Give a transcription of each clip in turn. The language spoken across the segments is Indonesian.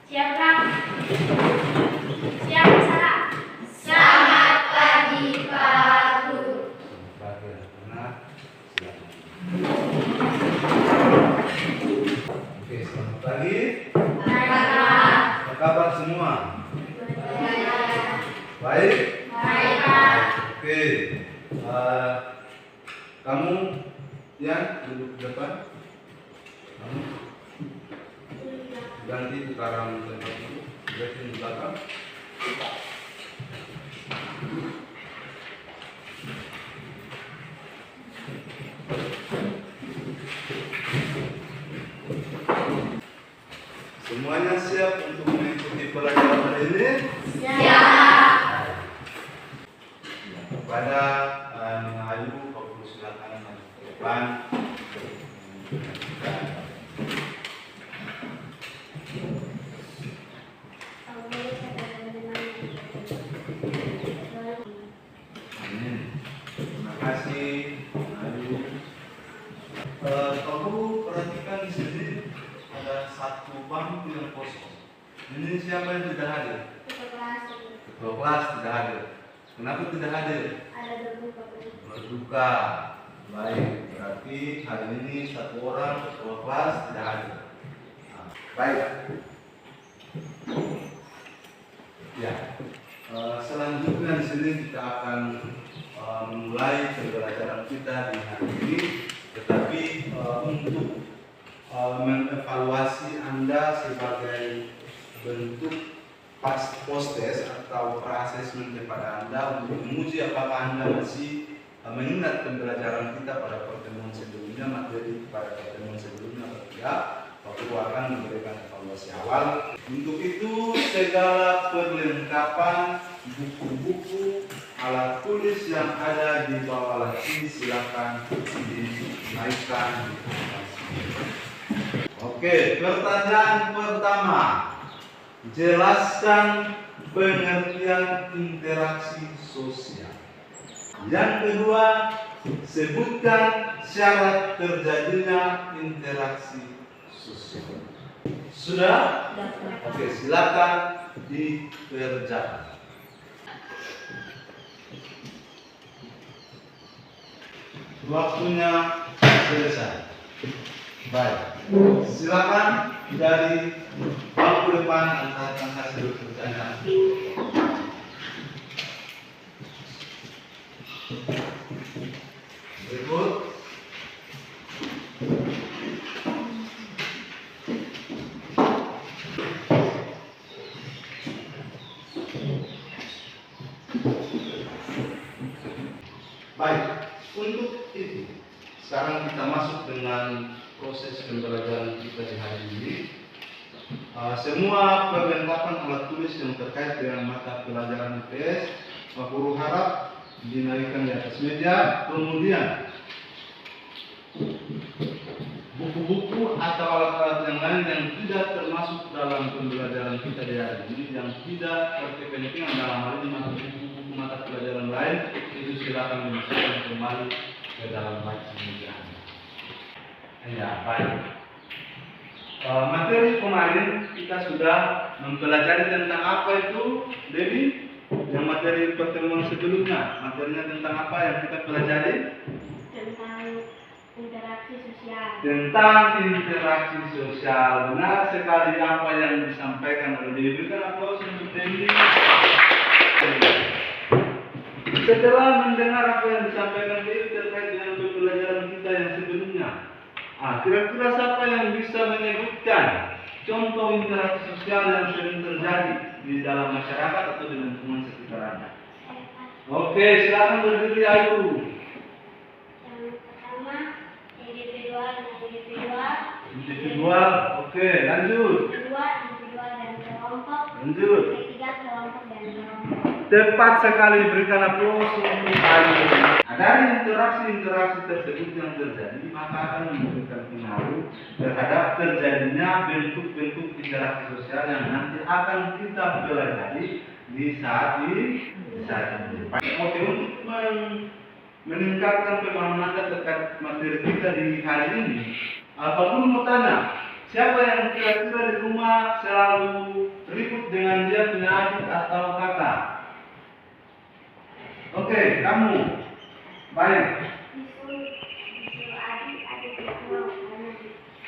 Siap, Kak. Siap, Sarah. Selamat pagi, Pak Guru. Pagi anak-anak. Oke, selamat pagi. Apa kabar semua? Baik? Baik, Pak. Oke. Kamu yang duduk di depan. Kamu ganti sekarang tempat dulu. Berarti di belakang. Semuanya siap untuk mengikuti pelajaran hari ini? Siap. Kepada Nina Ayu, Pak Guru silakan maju ke depan. Terima kasih, Nina Ayu. Pak Guru perhatikan di sini ada satu bangku yang kosong. Ini siapa yang tidak hadir? Ketua kelas tidak hadir. Kenapa tidak hadir? Berduka. Baik, berarti hari ini satu orang ketua kelas tidak hadir. Nah, baik. Ya, selanjutnya di sini kita akan memulai pembelajaran kita di hari ini. Tetapi untuk mengevaluasi Anda sebagai bentuk post-test atau pra-assessment kepada Anda untuk menguji apakah Anda masih mengingat pembelajaran kita pada pertemuan sebelumnya, materi pada pertemuan sebelumnya atau tidak. Aku akan memberikan evaluasi awal. Untuk itu segala perlengkapan buku-buku, alat tulis yang ada di bawah layar silakan dinaikkan. Oke, pertanyaan pertama. Jelaskan pengertian interaksi sosial. Yang kedua, sebutkan syarat terjadinya interaksi sosial. Sudah? Oke, silakan dikerjakan. Waktunya selesai. Baik, silakan dari bangku depan angkat seluruh pertanyaan. Berikut. Baik, untuk itu sekarang kita masuk dengan proses pembelajaran kita di hari ini. Semua perlengkapan alat tulis yang terkait dengan mata pelajaran IPS, Pak Guru harap dinaikkan di atas meja. Kemudian buku-buku atau alat-alat yang lain yang tidak termasuk dalam pembelajaran kita di hari ini, yang tidak berkepentingan dalam hal ini buku-buku mata pelajaran lain, itu silakan dimasukkan kembali ke dalam bacaan meja. Ya, baik. Materi kemarin kita sudah mempelajari tentang apa itu, Dewi? Yang materi pertemuan sebelumnya, materinya tentang apa yang kita pelajari? Tentang interaksi sosial. Tentang interaksi sosial. Benar sekali apa yang disampaikan oleh Dewi. Berikan aplaus untuk Dewi. Setelah mendengar apa yang disampaikan Dewi terkait dengan pembelajaran kita yang sebelumnya, kira-kira siapa yang bisa menyebutkan contoh interaksi sosial yang sering terjadi di dalam masyarakat atau di lingkungan sekitar Anda? Oke, silakan berdiri, Ayu. Yang pertama, individual dan individual. Individual, oke, lanjut. Kedua, individual dan kelompok. Lanjut. Ketiga, kelompok dan kelompok. Tepat sekali, berikan aplaus untuk Ayu. Dari interaksi-interaksi tersebut yang terjadi, maka akan memberikan pengaruh terhadap terjadinya bentuk-bentuk interaksi sosial yang nanti akan kita pelajari di saat ini. Oke, untuk meningkatkan pemahaman Anda terkait materi kita di hari ini, Pak Guru mau tanya, Siapa yang kira-kira di rumah selalu ribut dengan dia punya adik atau kakak? Oke, kamu. Baik. Disuruh adik tidak mau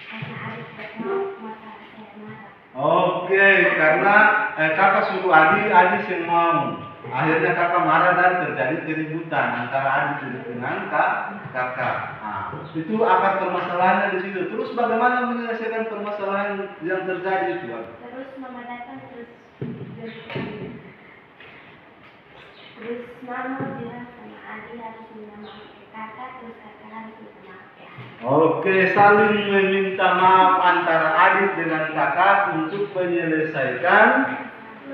karena adik tidak mau maka saya marah. Oke, karena kakak suruh adik yang mau. Akhirnya kakak marah dan terjadi keributan antara adik dengan kakak. Nah, itu akar permasalahannya di situ. Terus bagaimana menyelesaikan permasalahan yang terjadi itu? Terus mama datang terus mama bilang sama adik harus minta maaf ke kakak, terus kakak harus minta maaf ke adik. Oke, saling meminta maaf antara adik dengan kakak untuk menyelesaikan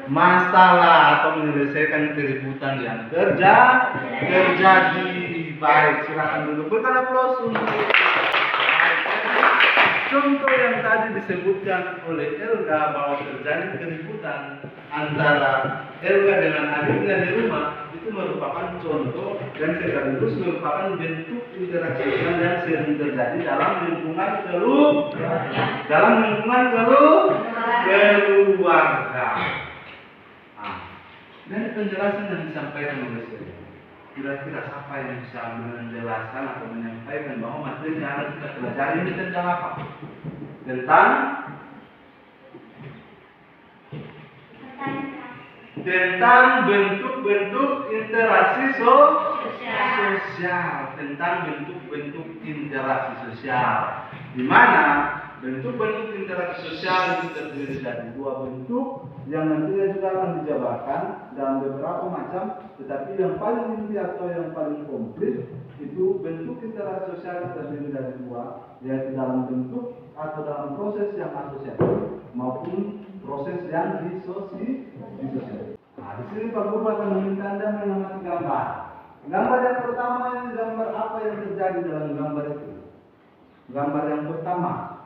masalah atau menyelesaikan keributan yang terjadi. Baik, silakan dulu. Berikan aplaus untuk contoh yang tadi disebutkan oleh Elga bahwa terjadi keributan antara Elga dengan adiknya di rumah itu merupakan contoh dan sekaligus merupakan bentuk interaksi yang sering terjadi dalam lingkungan keluarga. Dan penjelasan yang disampaikan oleh saya, kira-kira siapa yang bisa menjelaskan atau menyampaikan bahwa materi yang harus kita pelajari ini tentang apa? Tentang bentuk-bentuk interaksi sosial, tentang bentuk-bentuk interaksi sosial, di mana bentuk-bentuk interaksi sosial itu terdiri dari dua bentuk yang nantinya juga akan dijabarkan dalam beberapa macam, tetapi yang paling inti atau yang paling komplit itu bentuk interaksi sosial terdiri dari dua, yaitu dalam bentuk atau dalam proses yang asosiatif maupun proses yang disosiatif. Nah, di sini Pak Guru akan meminta Anda mengamati gambar. Gambar yang pertama ini gambar apa yang terjadi dalam gambar itu? Gambar yang pertama.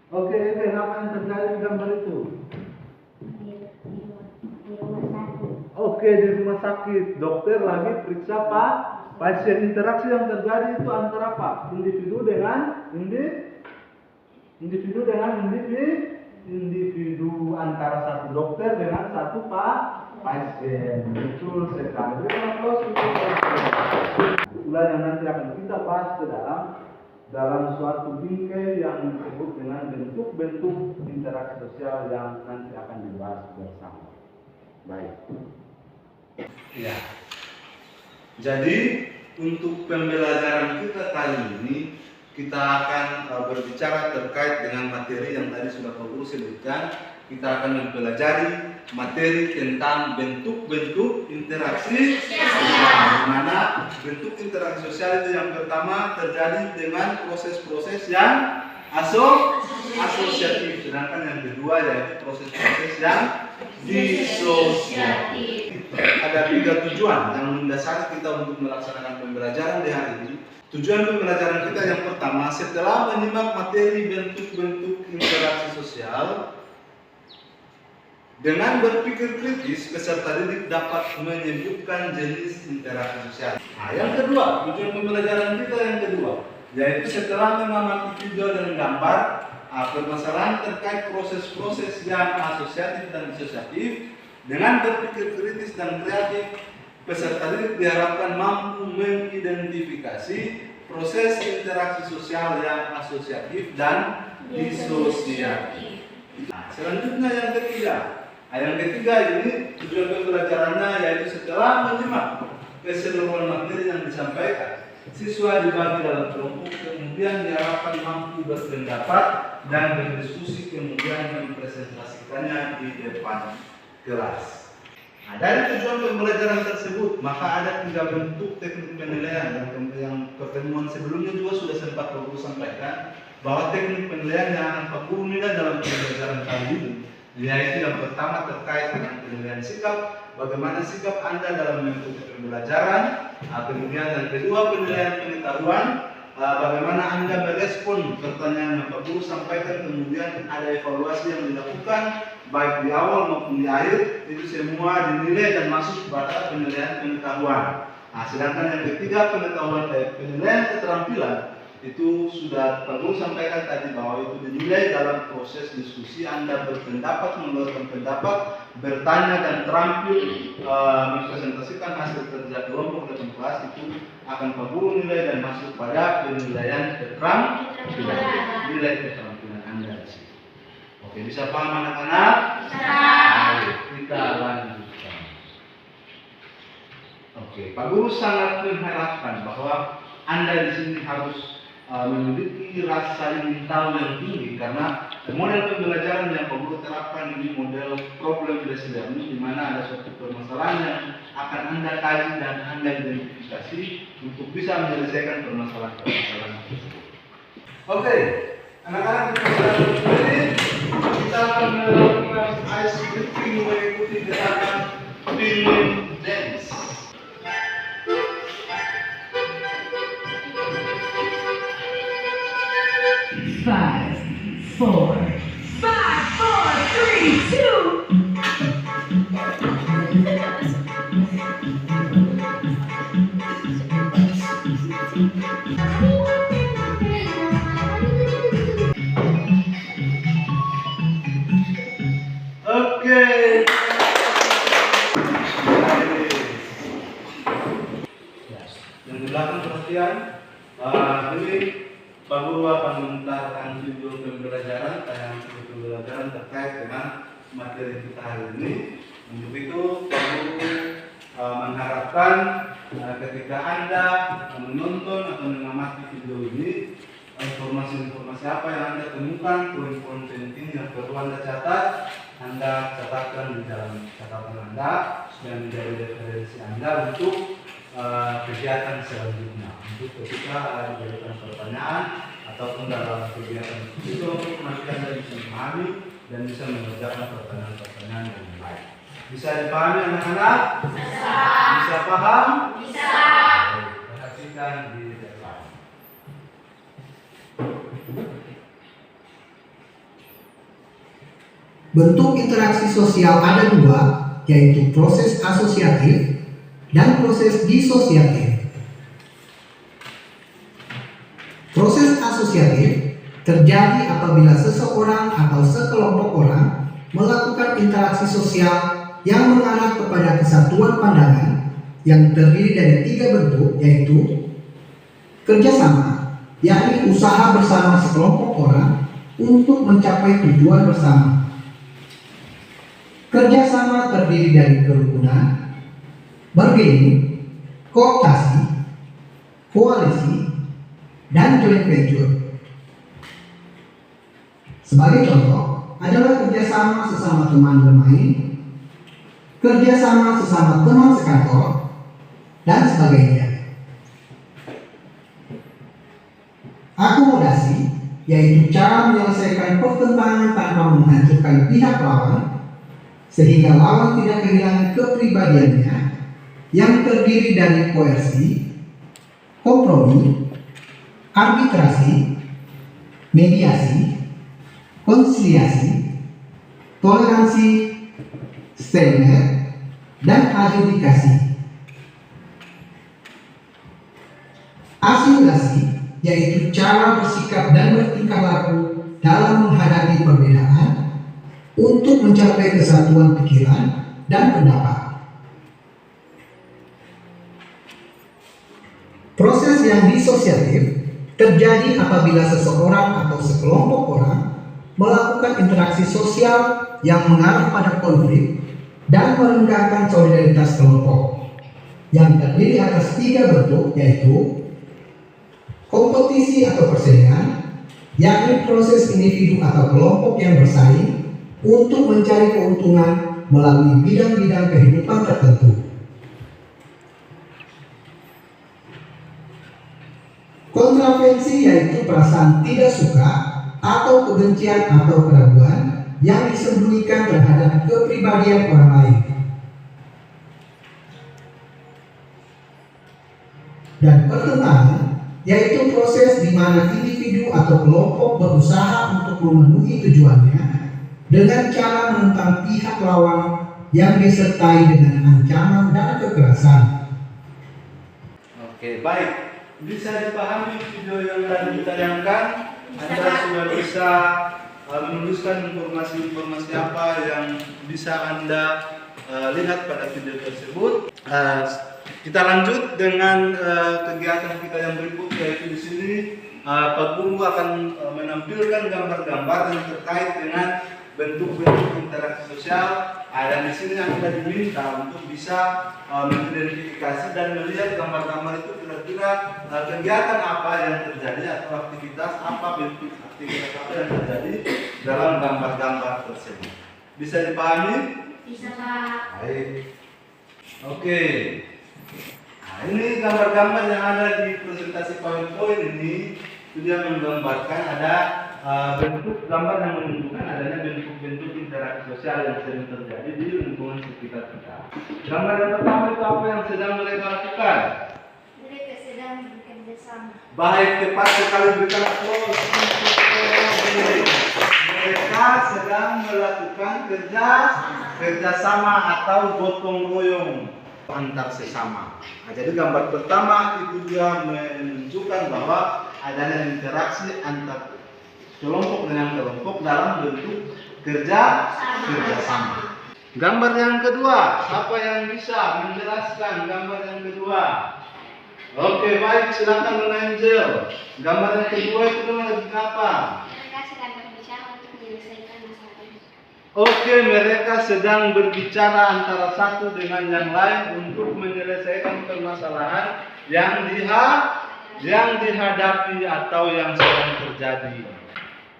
Oke, apa yang terjadi di gambar itu? Di rumah sakit. Oke, di rumah sakit. Dokter lagi periksa Pak pasien. Interaksi yang terjadi itu antara apa? Individu dengan individu antara satu dokter dengan satu pasien. Betul sekali. Berikan aplaus untuk itulah yang nanti akan kita bahas ke dalam suatu bingkai yang disebut dengan bentuk-bentuk interaksi sosial yang nanti akan dibahas bersama. Baik. Ya. Jadi untuk pembelajaran kita kali ini kita akan berbicara terkait dengan materi yang tadi sudah Pak Guru sebutkan. Kita akan mempelajari materi tentang bentuk-bentuk interaksi sosial. Di mana bentuk interaksi sosial itu yang pertama terjadi dengan proses-proses yang asosiatif, sedangkan yang kedua yaitu proses-proses yang disosiatif. Ada 3 tujuan yang mendasari kita untuk melaksanakan pembelajaran di hari ini. Tujuan pembelajaran kita yang pertama, setelah menyimak materi bentuk-bentuk interaksi sosial, dengan berpikir kritis, peserta didik dapat menyebutkan jenis interaksi sosial. Nah, yang kedua, tujuan pembelajaran kita yang kedua, yaitu setelah mengamati video dan gambar, permasalahan terkait proses-proses yang asosiatif dan disosiatif, dengan berpikir kritis dan kreatif, peserta didik diharapkan mampu mengidentifikasi proses interaksi sosial yang asosiatif dan disosiatif. Nah, selanjutnya yang ketiga. Yang ketiga ini tujuan pembelajarannya yaitu setelah menyimak keseluruhan materi yang disampaikan, siswa dibagi dalam kelompok, kemudian diharapkan mampu berpendapat dan berdiskusi, kemudian mempresentasikannya di depan kelas. Nah, dari tujuan pembelajaran tersebut, maka ada 3 bentuk teknik penilaian yang pertemuan sebelumnya juga sudah sempat Pak Guru sampaikan bahwa teknik penilaian yang akan Pak Guru nilai dalam pembelajaran kali ini, yaitu yang pertama terkait dengan penilaian sikap, bagaimana sikap Anda dalam mengikuti pembelajaran. Kemudian yang kedua penilaian pengetahuan, bagaimana Anda merespon pertanyaan yang Pak Guru sampaikan, kemudian ada evaluasi yang dilakukan baik di awal maupun di akhir, itu semua dinilai dan masuk pada penilaian pengetahuan. Sedangkan yang ketiga penilaian keterampilan, itu sudah Pak Guru sampaikan tadi bahwa itu dinilai dalam proses diskusi Anda berpendapat, mengeluarkan pendapat, bertanya dan terampil mempresentasikan hasil kerja kelompok dalam kelas itu akan Pak Guru nilai dan masuk pada penilaian nilai keterampilan Anda di situ. Oke, bisa paham anak-anak? Bisa. Baik, kita lanjutkan. Oke, Pak Guru sangat mengharapkan bahwa Anda di sini harus memiliki rasa ingin tahu yang tinggi, karena model pembelajaran yang Pak Guru terapkan ini model problem based learning, di mana ada suatu permasalahan yang akan Anda kaji dan Anda identifikasi untuk bisa menyelesaikan permasalahan tersebut. Oke, anak-anak kita akan melakukan ice breaking mengikuti gerakan feeling dance. Five, four, 3, 2. Oke. Yang di belakang perhatian, ini Pak Guru akan memutarkan video pembelajaran, tayangan video pembelajaran terkait dengan materi kita hari ini. Untuk itu, Pak Guru mengharapkan ketika Anda menonton atau mengamati video ini, informasi-informasi apa yang Anda temukan, poin-poin penting yang perlu Anda catat, Anda catatkan di dalam catatan Anda dan menjadi referensi Anda untuk kegiatan selanjutnya. Untuk ketika diberikan pertanyaan ataupun dalam kegiatan itu, nanti Anda bisa memahami dan bisa mengerjakan pertanyaan-pertanyaan yang baik. Bisa dipahami anak-anak? Bisa. Bisa paham? Bisa. Perhatikan di depan. Bentuk interaksi sosial ada dua, yaitu proses asosiatif dan proses disosiatif. Proses asosiatif terjadi apabila seseorang atau sekelompok orang melakukan interaksi sosial yang mengarah kepada kesatuan pandangan yang terdiri dari 3 bentuk, yaitu kerjasama, yakni usaha bersama sekelompok orang untuk mencapai tujuan bersama. Kerjasama terdiri dari kerukunan, bargaining, kooptasi, koalisi, dan joint venture. Sebagai contoh adalah kerjasama sesama teman bermain, kerjasama sesama teman sekantor, dan sebagainya. Akomodasi, yaitu cara menyelesaikan pertentangan tanpa menghancurkan pihak lawan, sehingga lawan tidak kehilangan kepribadiannya, yang terdiri dari koersi, kompromi, arbitrasi, mediasi, konsiliasi, toleransi, stalemate, dan adjudikasi. Asimilasi, yaitu cara bersikap dan bertingkah laku dalam menghadapi perbedaan untuk mencapai kesatuan pikiran dan pendapat. Proses yang disosiatif terjadi apabila seseorang atau sekelompok orang melakukan interaksi sosial yang mengarah pada konflik dan merenggangkan solidaritas kelompok, yang terdiri atas 3 bentuk, yaitu kompetisi atau persaingan, yakni proses individu atau kelompok yang bersaing untuk mencari keuntungan melalui bidang-bidang kehidupan tertentu. Kontravensi yaitu perasaan tidak suka atau kebencian atau keraguan yang disembunyikan terhadap kepribadian orang lain. Dan pertentangan yaitu proses di mana individu atau kelompok berusaha untuk memenuhi tujuannya dengan cara menentang pihak lawan yang disertai dengan ancaman dan kekerasan. Oke, baik. Bisa dipahami video yang tadi ditayangkan? Anda sudah bisa menuliskan informasi-informasi apa yang bisa Anda lihat pada video tersebut. Kita lanjut dengan kegiatan kita yang berikut, yaitu di sini Pak Guru akan menampilkan gambar-gambar yang terkait dengan bentuk-bentuk interaksi sosial. Dan di sini Anda diminta untuk bisa mengidentifikasi dan melihat gambar-gambar itu kira-kira kegiatan apa yang terjadi atau aktivitas apa, bentuk aktivitas apa yang terjadi dalam gambar-gambar tersebut. Bisa dipahami? Bisa, Pak. Baik. Oke. Nah, ini gambar-gambar yang ada di presentasi PowerPoint ini. Dia menggambarkan ada bentuk gambar yang menunjukkan adanya bentuk-bentuk interaksi sosial yang sering terjadi di lingkungan sekitar kita. Gambar yang pertama itu apa yang sedang mereka lakukan? Mereka sedang bekerja sama. Baik, tepat sekali, berikan aplaus. Mereka sedang melakukan kerjasama atau gotong royong antar sesama. Nah, jadi gambar pertama itu dia menunjukkan bahwa adanya interaksi antar kelompok dengan kelompok dalam bentuk kerjasama. Gambar yang kedua, siapa yang bisa menjelaskan gambar yang kedua? Oke, baik, silakan Nona Angel. Gambar yang kedua itu lagi apa? Mereka sedang berbicara untuk menyelesaikan masalah ini. Oke, mereka sedang berbicara antara satu dengan yang lain untuk menyelesaikan permasalahan yang dihadapi atau yang sedang terjadi.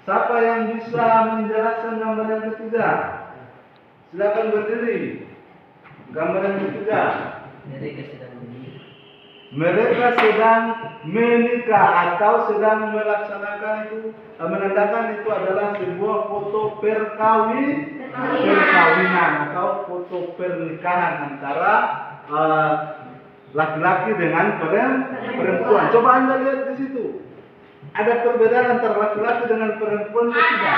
Siapa yang bisa menjelaskan gambar yang ketiga? Silakan berdiri. Gambar yang ketiga. Mereka sedang menikah atau sedang melaksanakan itu, menandakan itu adalah sebuah foto perkawinan atau foto pernikahan antara laki-laki dengan perempuan. Coba Anda lihat di situ. Ada perbedaan antara laki-laki dengan perempuan atau tidak?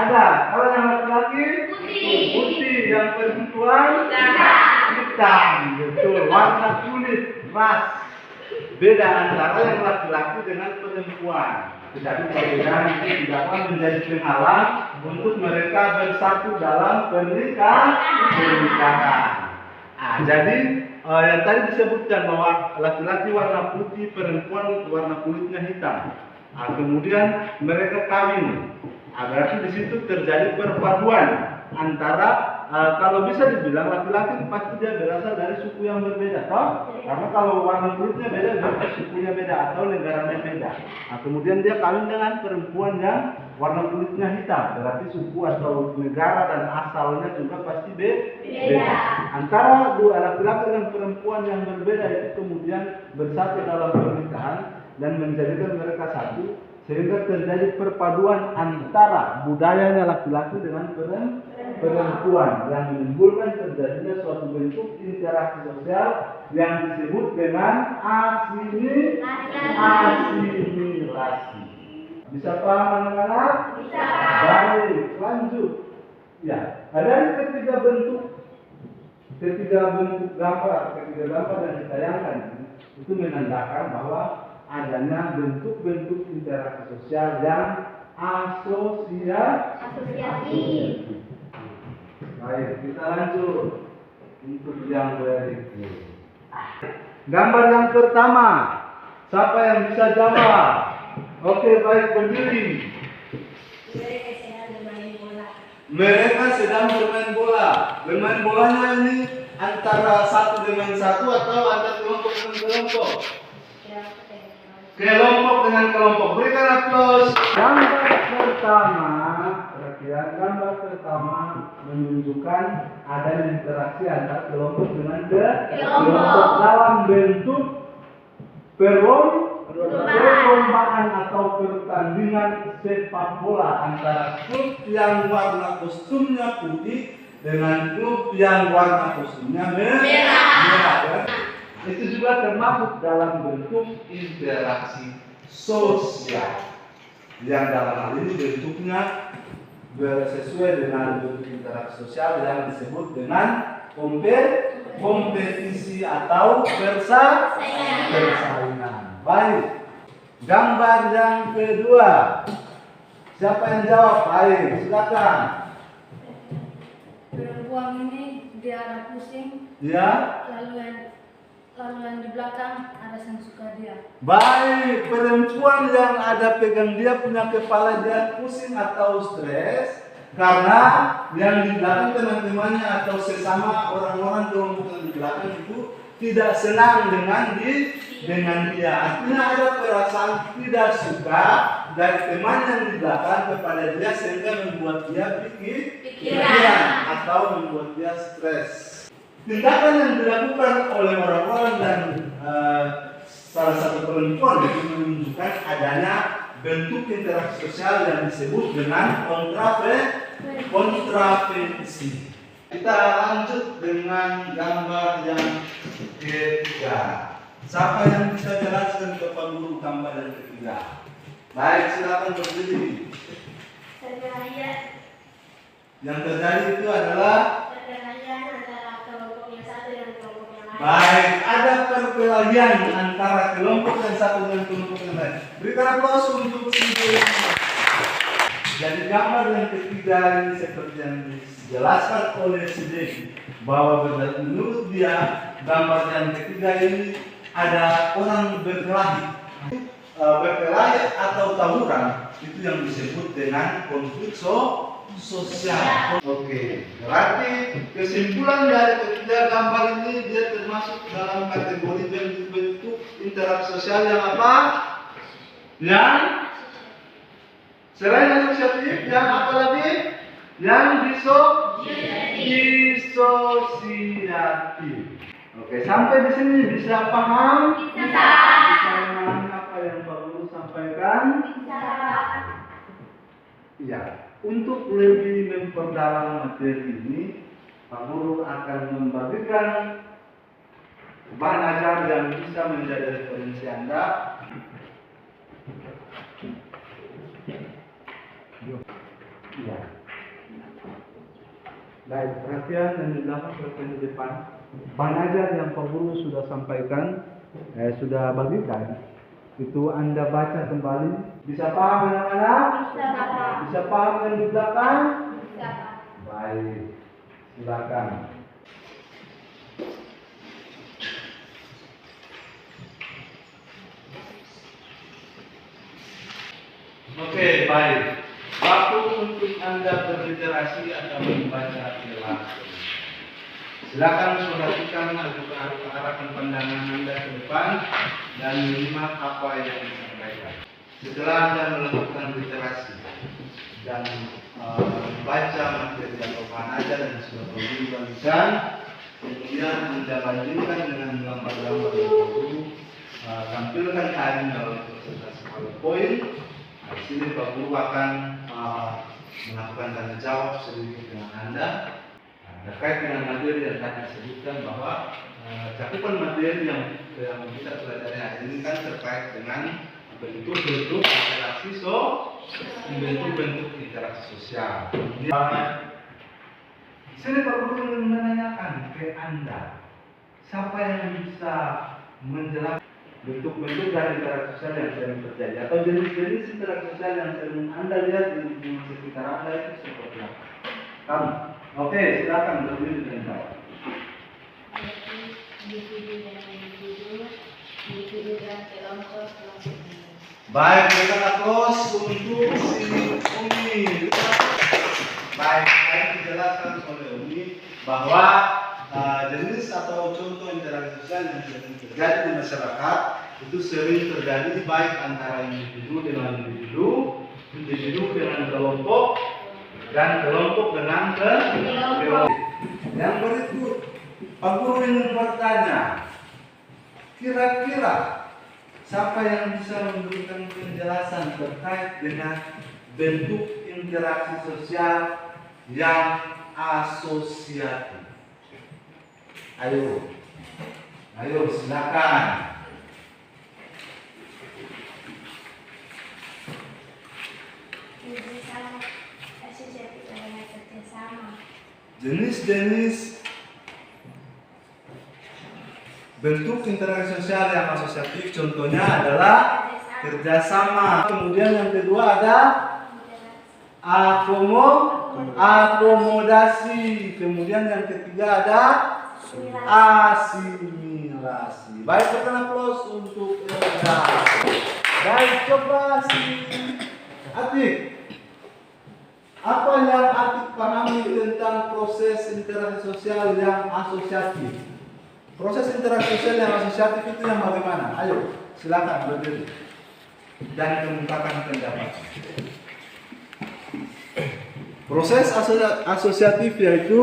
Ada. Kalau yang laki-laki putih, yang perempuan hitam. Betul. Warna kulit, ras. Beda antara yang laki-laki dengan perempuan. Tetapi perbedaan itu tidaklah menjadi penghalang untuk mereka bersatu dalam pernikahan. Jadi yang tadi disebutkan bahwa laki-laki warna putih, perempuan warna kulitnya hitam. Kemudian mereka kawin. Berarti di situ terjadi perpaduan antara kalau bisa dibilang laki-laki pasti dia berasal dari suku yang berbeda, toh? Karena kalau warna kulitnya beda, berarti sukunya beda atau negaranya beda. Kemudian dia kawin dengan perempuan yang warna kulitnya hitam, berarti suku atau negara dan asalnya juga pasti beda. Antara dua laki-laki dan perempuan yang berbeda itu kemudian bersatu dalam pernikahan dan menjadikan mereka satu, sehingga terjadi perpaduan antara budayanya laki-laki dengan perempuan yang menimbulkan terjadinya suatu bentuk interaksi sosial yang disebut dengan asimilasi. Bisa paham anak-anak? Bisa. Baik, lanjut. Ya, ada ketiga bentuk gambar yang ditayangkan itu menandakan bahwa adanya bentuk-bentuk interaksi sosial yang asosiatif. Baik, kita lanjut untuk yang berikut. Gambar yang pertama, siapa yang bisa jawab? Oke, baik, berdiri. Mereka sedang bermain bola. Mereka sedang bermain bola. Bermain bolanya ini antara satu dengan satu atau antar kelompok dengan kelompok? Kelompok dengan kelompok. Berikan aplaus. Gambar pertama menunjukkan ada interaksi antara kelompok dengan kelompok dalam bentuk perlombaan atau pertandingan sepak bola antara klub yang warna kostumnya putih dengan klub yang warna kostumnya merah. Itu juga termasuk dalam bentuk interaksi sosial yang dalam hal ini bentuknya sesuai dengan bentuk interaksi sosial yang disebut dengan kompetisi atau persaingan. Baik. Gambar yang kedua. Siapa yang jawab? Baik, silakan. Perempuan ini dia ada pusing, Ya. lalu yang di belakang ada yang suka dia. Baik, perempuan yang ada pegang dia punya kepala dia pusing atau stres karena yang di belakang teman-temannya atau sesama orang-orang kelompok yang di belakang itu tidak senang dengan dia. Artinya ada perasaan tidak suka dari teman yang di belakang kepada dia sehingga membuat dia pikiran atau membuat dia stres. Tindakan yang dilakukan oleh orang-orang dan salah satu perempuan itu menunjukkan adanya bentuk interaksi sosial yang disebut dengan kontravensi. Kita lanjut dengan gambar yang ketiga. Siapa yang bisa jelaskan kepada guru gambar yang ketiga? Baik, silakan berdiri. Perkelahian Yang terjadi itu adalah antara kelompok yang satu dan kelompok yang lain. baik, ada perkelahian antara kelompok yang satu dan kelompok yang lain. Berikan aplaus untuk simbol ini. Jadi gambar yang ketiga ini seperti yang dijelaskan oleh si Devi bahwa menurut dia gambar yang ketiga ini ada orang berkelahi atau tawuran itu yang disebut dengan konflik sosial. Oke, berarti kesimpulan dari ketiga gambar ini dia termasuk dalam kategori bentuk interaksi sosial yang apa? Yang selain asosiatif, yang apa lagi? Yang disosiatif. Oke, sampai di sini bisa paham? Bisa. Bisa memahami apa yang Pak Guru sampaikan? Bisa. Iya. Untuk lebih memperdalam materi ini, Pak Guru akan membagikan bahan ajar yang bisa menjadi referensi Anda. Iya. Baik, perhatian dan di belakang perhatian di depan. Bahan ajar yang Pak Guru sudah sampaikan, sudah bagikan, itu Anda baca kembali. Bisa paham anak-anak? Bisa. Bisa paham yang di belakang? Bisa. Baik, silakan. Oke, baik. Waktu untuk Anda berliterasi atau membaca langsung. Silakan perhatikan arahkan pandangan Anda ke depan dan menyimak apa yang disampaikan. Setelah Anda melakukan literasi dan membaca materi atau bahan ajar yang sudah Guru bagikan, kemudian Anda bandingkan dengan gambar-gambar yang Guru tampilkan tadi dalam presentasi PowerPoint. Di sini Pak Guru akan melakukan tanya jawab sedikit dengan Anda terkait dengan materi yang tadi disebutkan bahwa cakupan materi yang kita pelajari hari ini kan terkait dengan bentuk-bentuk interaksi sosial. Di sini Pak Guru ingin menanyakan ke Anda, siapa yang bisa menjelaskan bentuk-bentuk dari interaksi sosial yang sering terjadi atau jenis-jenis interaksi sosial yang sering Anda lihat di lingkungan sekitar Anda itu seperti apa? Kamu? Oke, silakan berdiri dan jawab. Individu dan kelompok. Baik, berikan aplaus untuk si Umi. Baik, tadi dijelaskan oleh Umi bahwa jenis atau contoh interaksi sosial yang sering terjadi di masyarakat itu sering terjadi baik antara individu dengan individu, individu dengan kelompok, dan kelompok dengan kelompok. Yang berikut, Pak Guru ingin bertanya, kira-kira siapa yang bisa memberikan penjelasan terkait dengan bentuk interaksi sosial yang asosiatif? Ayo silakan. Asosiatif adalah kerjasama. Jenis-jenis Bentuk interaksi sosial yang asosiatif contohnya adalah kerjasama. Kemudian yang kedua ada akomodasi. Kemudian yang ketiga ada asimilasi. Baik, berikan aplaus untuk Elga. Baik, coba si Atik. Apa yang Atik pahami tentang proses interaksi sosial yang asosiatif? Proses interaksi sosial yang asosiatif itu yang bagaimana? Ayo, silakan berdiri dan kemukakan pendapat. Proses asosiatif yaitu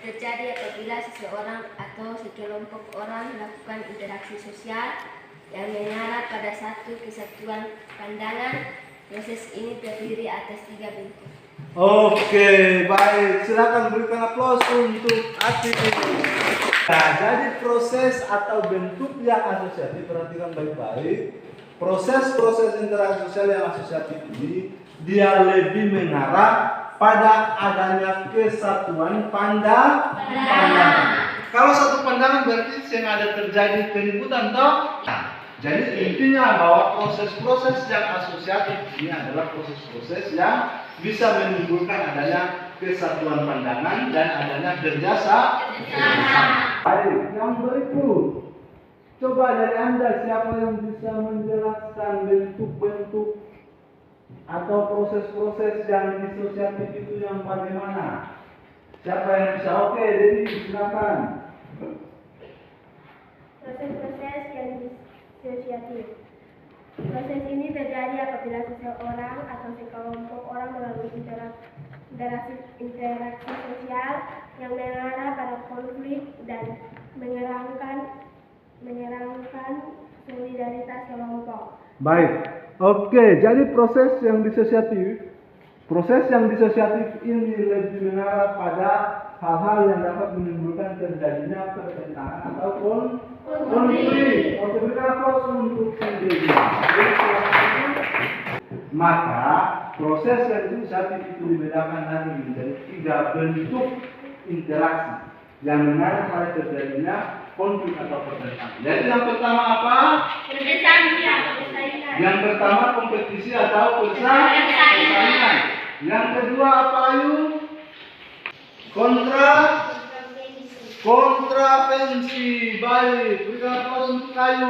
terjadi apabila seseorang atau sekelompok orang melakukan interaksi sosial yang mengarah pada satu kesatuan pandangan. Proses ini terdiri atas 3 bentuk. Oke, baik. Silakan berikan aplaus untuk Atik. Nah, jadi proses atau bentuk yang asosiatif, perhatikan baik-baik. Proses-proses interaksi sosial yang asosiatif ini dia lebih mengarah pada adanya kesatuan pandangan. Kalau satu pandangan berarti yang ada terjadi keributan toh. Jadi intinya bahwa proses-proses yang asosiatif ini adalah proses-proses yang bisa menimbulkan adanya kesatuan pandangan dan adanya kerjasama. Baik, yang berikut. Coba dari Anda siapa yang bisa menjelaskan bentuk-bentuk atau proses-proses yang disosiatif itu yang bagaimana? Siapa yang bisa? Oke, Dedi, silakan. Proses-proses yang disosiatif. Proses ini terjadi apabila seseorang atau sekelompok orang melalui interaksi sosial yang mengarah pada konflik dan menyerangkan solidaritas kelompok. Baik, oke. Jadi proses yang disosiatif ini lebih mengarah pada hal-hal yang dapat menimbulkan terjadinya pertentangan atau konflik. Oke, berikan aplaus untuk sendiri. Maka proses yang disosiatif itu dibedakan lagi menjadi 3 bentuk interaksi yang mengarah pada terjadinya konflik atau pertentangan. Jadi yang pertama apa? Yang pertama kompetisi atau persaingan. Yang kedua apa, Ayu? Kontravensi. Baik, berikan aplaus untuk Ayu.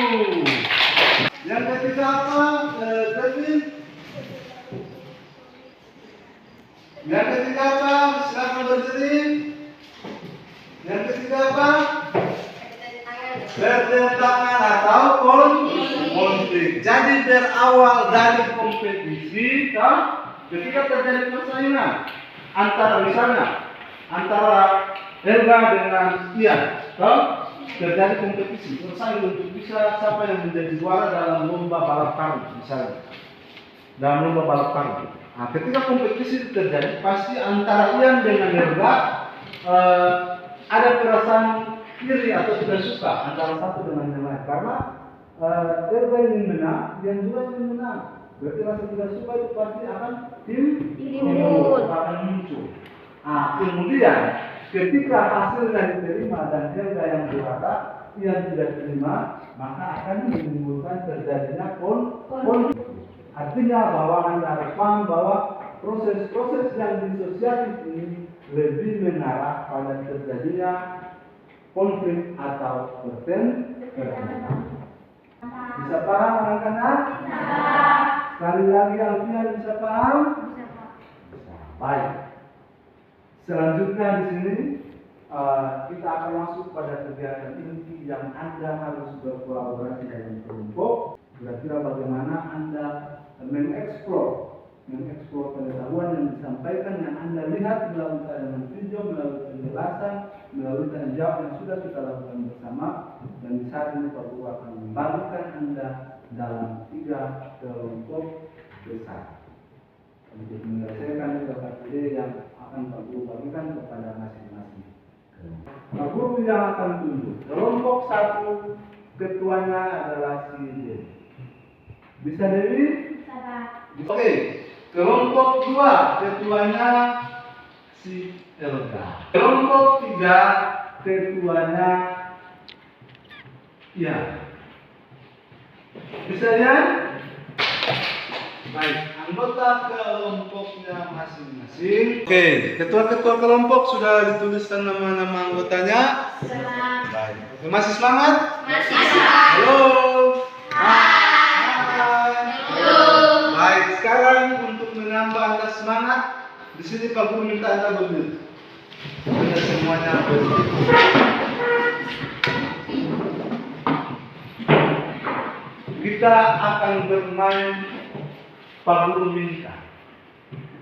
Yang ketiga apa? David? Yang ketiga apa? Silakan berdiri. Yang ketiga apa? Pertentangan atau konflik. Jadi berawal dari kompetisi, ketika terjadi persaingan antara Helga dengan Ian, terjadi kompetisi, bersaing untuk bisa siapa yang menjadi juara dalam lomba balap karung, misalnya dalam lomba balap karung. Nah, ketika kompetisi terjadi, pasti antara Ian dengan Helga ada perasaan iri atau tidak suka antara satu dengan yang lain, karena Helga ingin menang, Ian juga ingin menang. Berarti rasa tidak suka itu pasti akan muncul. Nah, kemudian ketika hasilnya diterima dan Helga yang juara, Ian tidak terima, maka akan menimbulkan terjadinya konflik. Artinya bahwa Anda harus paham bahwa proses-proses yang disosiatif ini lebih mengarah pada terjadinya konflik atau pertentangan. Bisa paham anak-anak? Sekali lagi Alfian, bisa paham? Baik. Selanjutnya di sini kita akan masuk pada kegiatan inti yang Anda harus berkolaborasi dengan kelompok. Kira-kira bagaimana Anda mengeksplor pengetahuan yang disampaikan, yang Anda lihat melalui tayangan video, melalui penjelasan, melalui tanya jawab yang sudah kita lakukan bersama. Dan di saat ini Pak Guru akan membagikan Anda dalam 3 kelompok besar untuk menyelesaikan beberapa ide yang akan Pak Guru bagikan kepada masing-masing. Pak Guru yang akan tunjuk kelompok 1, ketuanya adalah si Dewi. Bisa Dewi? Oke. Kelompok 2, ketuanya si Elga. Kelompok 3, ketuanya Ya. Bisa ya? Baik, anggota kelompoknya masing-masing. Oke, ketua-ketua kelompok sudah dituliskan nama-nama anggotanya. Baik. Oke, masih semangat? Masih. Halo. Hai. Halo. Baik, sekarang untuk menambah Anda semangat, di sini Pak Guru minta Anda berdiri. Anda semuanya berdiri. Kita akan bermain Pak Guru minta.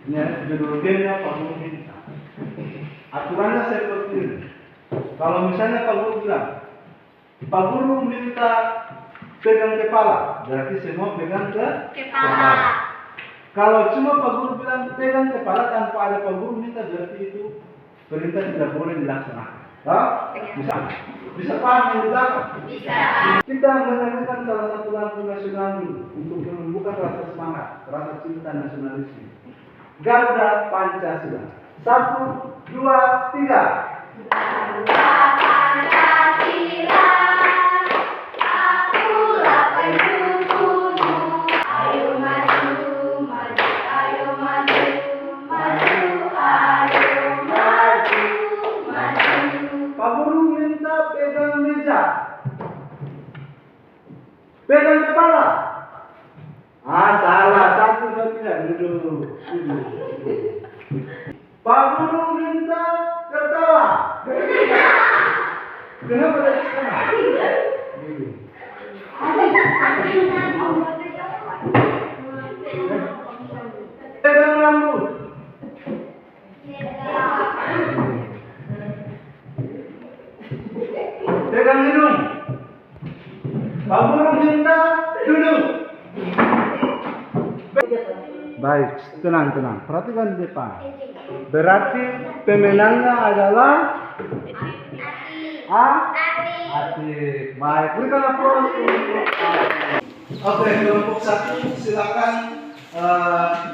Ya, judul gamenya Pak Guru minta. Aturannya seperti ini. Kalau misalnya Pak Guru bilang, Pak Guru minta pegang kepala, berarti semua pegang kepala. Kalau cuma Pak Guru bilang pegang kepala tanpa ada Pak Guru minta, berarti itu perintah tidak boleh dilaksanakan. Bisa paham yang didapat? Bisa. Kita menyanyikan salah satu lagu nasional dulu untuk menumbuhkan rasa semangat, rasa cinta nasionalisme. Garuda Pancasila. 1, 2, 3. Garuda Pancasila, akulah pendukungmu. Ayo maju, maju, ayo maju, maju, ayo maju, maju. Pak Guru minta pegang meja, pegang kepala. Salah, 1, 2, 3. Duduk. Pak Guru minta tertawa. Kenapa dari sana? Pegang rambut. Pegang hidung. Pak Guru minta duduk. Baik, tenang. Perhatikan di depan. Berarti pemenangnya adalah Atik. Baik, berikan aplaus untuk Atik. Oke, kelompok 1 silakan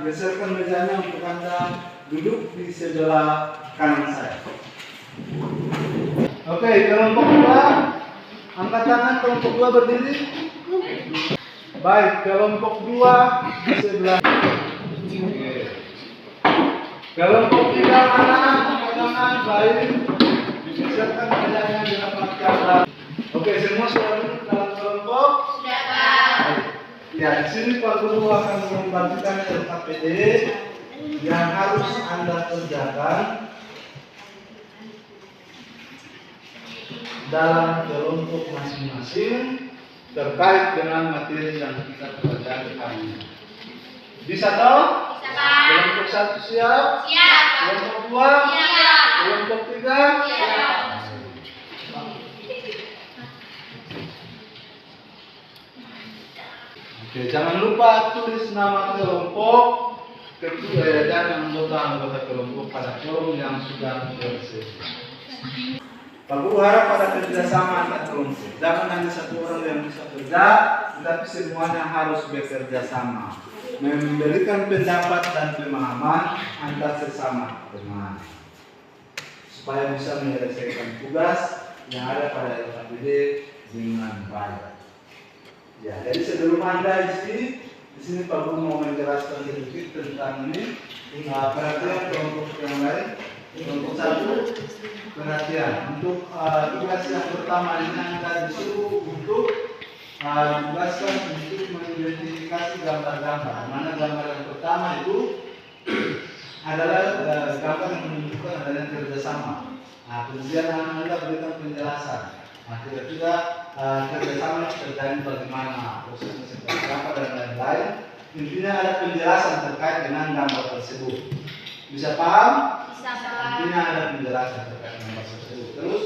geserkan mejanya untuk Anda duduk di sebelah kanan saya. Oke, kelompok 2 angkat tangan, kelompok 2 berdiri. Baik, kelompok 2 di sebelah. Oke. Kelompok 3 anak-anak angkat tangan, baik. Digeserkan mejanya di belakang. Oke, semua sudah duduk dalam kelompok? Sudah, Pak. Ya, di sini Pak Guru akan membagikan LKPD yang harus Anda kerjakan dalam kelompok masing-masing terkait dengan materi yang kita pelajari hari ini. Bisa toh? Bisa, Pak. Kelompok 1 siap? Siap. Kelompok 2? Siap. Kelompok 3? Siap. Oke, jangan lupa tulis nama kelompok, ketua dan anggota kelompok pada forum yang sudah tersedia. Pak Guru harap pada kerjasama antar kelompok. Jangan hanya satu orang yang bisa kerja, tetapi semuanya harus bekerja sama, memberikan pendapat dan pemahaman antar sesama teman, supaya bisa menyelesaikan tugas yang ada pada LKPD dengan baik. Ya, jadi sebelum Anda isi, di sini Pak Guru mau menjelaskan sedikit tentang ini. Perhatian kelompok yang lain. Kelompok 1, perhatian. Untuk tugas yang pertama ini Anda disuruh untuk ditugaskan untuk mengidentifikasi gambar-gambar. Mana gambar yang pertama itu adalah gambar yang menunjukkan adanya kerjasama. Kemudian Anda berikan penjelasan. Kira-kira kerjasama terjadi bagaimana, prosesnya seperti apa dan lain-lain. Intinya ada penjelasan terkait dengan gambar tersebut. Bisa paham? Bisa, Pak. Intinya ada penjelasan terkait dengan gambar tersebut. Terus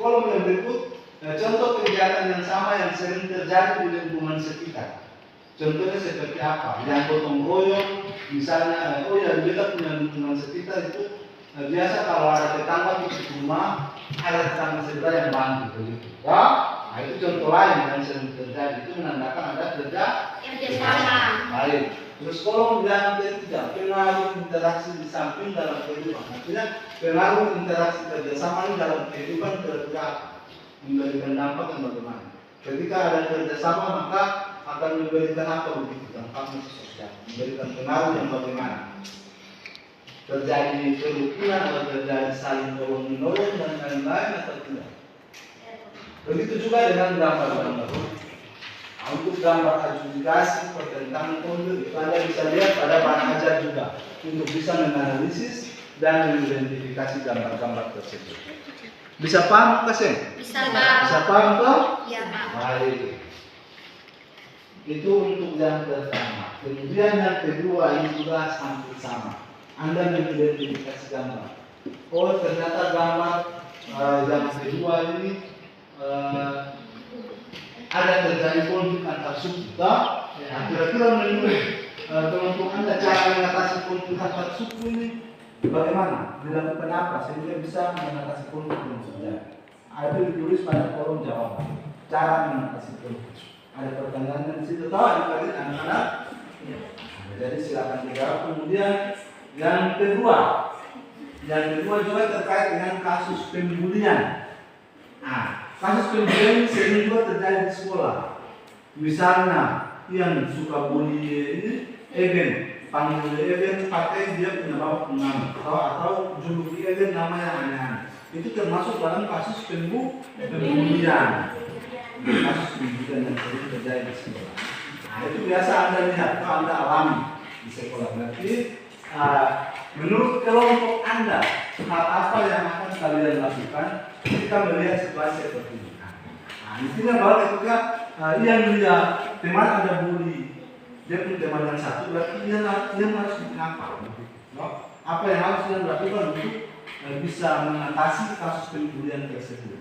kolom yang berikut contoh kegiatan yang sama yang sering terjadi di lingkungan sekitar. Contohnya seperti apa? Yang gotong royong, misalnya, kita punya lingkungan sekitar itu biasa kalau ada tetangga di rumah, ada tetangga sebelah yang bantu begitu. Ya, nah itu contoh lain yang sering terjadi, itu menandakan ada Kerjasama. baik. Terus kolom yang ketiga, pengaruh interaksi di samping dalam kehidupan. Artinya pengaruh interaksi kerjasama ini dalam kehidupan kira-kira. memberikan dampak yang bagaimana. Ketika ada kerjasama maka akan memberikan apa begitu dampaknya sosial, memberikan pengaruh yang bagaimana. Terjadi kerukunan atau terjadi saling tolong menolong dan lain-lain atau tidak. Begitu juga dengan gambar-gambar. Nah, untuk gambar adjudikasi pertentangan konflik itu Anda bisa lihat pada bahan ajar juga untuk bisa menganalisis dan mengidentifikasi gambar-gambar tersebut. Bisa paham Kasih? Bisa, Pak. Bisa paham toh? Iya, Pak. Baik. Itu untuk yang pertama. Kemudian yang kedua ini juga hampir sama. Anda mengidentifikasi gambar. Oh ternyata gambar yang kedua ini ada terjadi konflik antar suku. Nah, kira-kira menurut kelompok Anda cara mengatasi konflik antar suku ini bagaimana? Dilakukan apa sehingga bisa mengatasi konflik yang terjadi? Ada ditulis pada kolom jawaban. Cara mengatasi konflik. Ada pertanyaan di situ tahu anak-anak? Jadi silakan dijawab. Kemudian yang kedua juga terkait dengan kasus pembulian. Nah, kasus pembulian sering juga terjadi di sekolah. Misalnya yang suka bully ini Eben, panggil Eben pakai dia punya bapak nama atau juluki Eben nama yang aneh-aneh. Itu termasuk dalam kasus pembulian. Kasus pembulian yang sering terjadi di sekolah. Nah, itu biasa Anda lihat, kalau Anda alami di sekolah. Berarti menurut kelompok Anda, hal apa yang akan kalian lakukan ketika melihat situasi seperti ini? Nah, intinya bahwa ketika ia melihat teman ada bully, dia punya teman yang satu, berarti ia harus mengapa? Apa yang harus dia lakukan untuk bisa mengatasi kasus pembulian tersebut?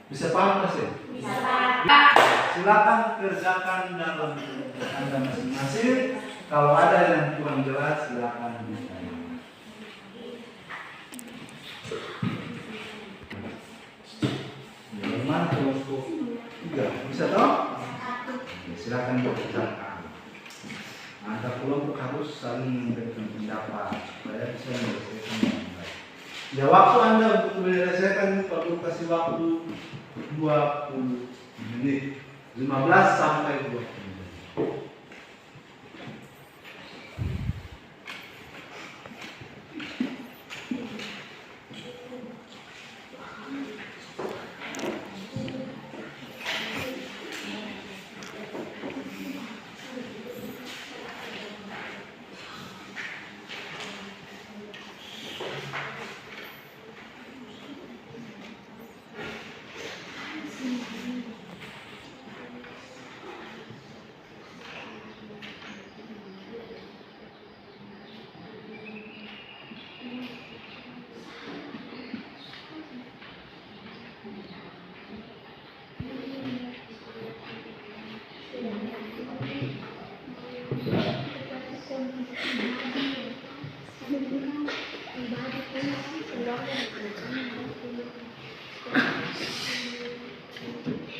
Bisa paham nggak sih? Bisa, Pak. Silakan kerjakan dalam Anda masing-masing. Kalau ada yang kurang jelas, silakan ditanya. Bagaimana kelompok 3? Bisa toh? Silakan dikerjakan. Antar kelompok harus saling memberikan pendapat supaya bisa menyelesaikan dengan baik. Ya waktu Anda untuk menyelesaikan ini perlu kasih waktu 20 menit, 15 sampai 20 menit.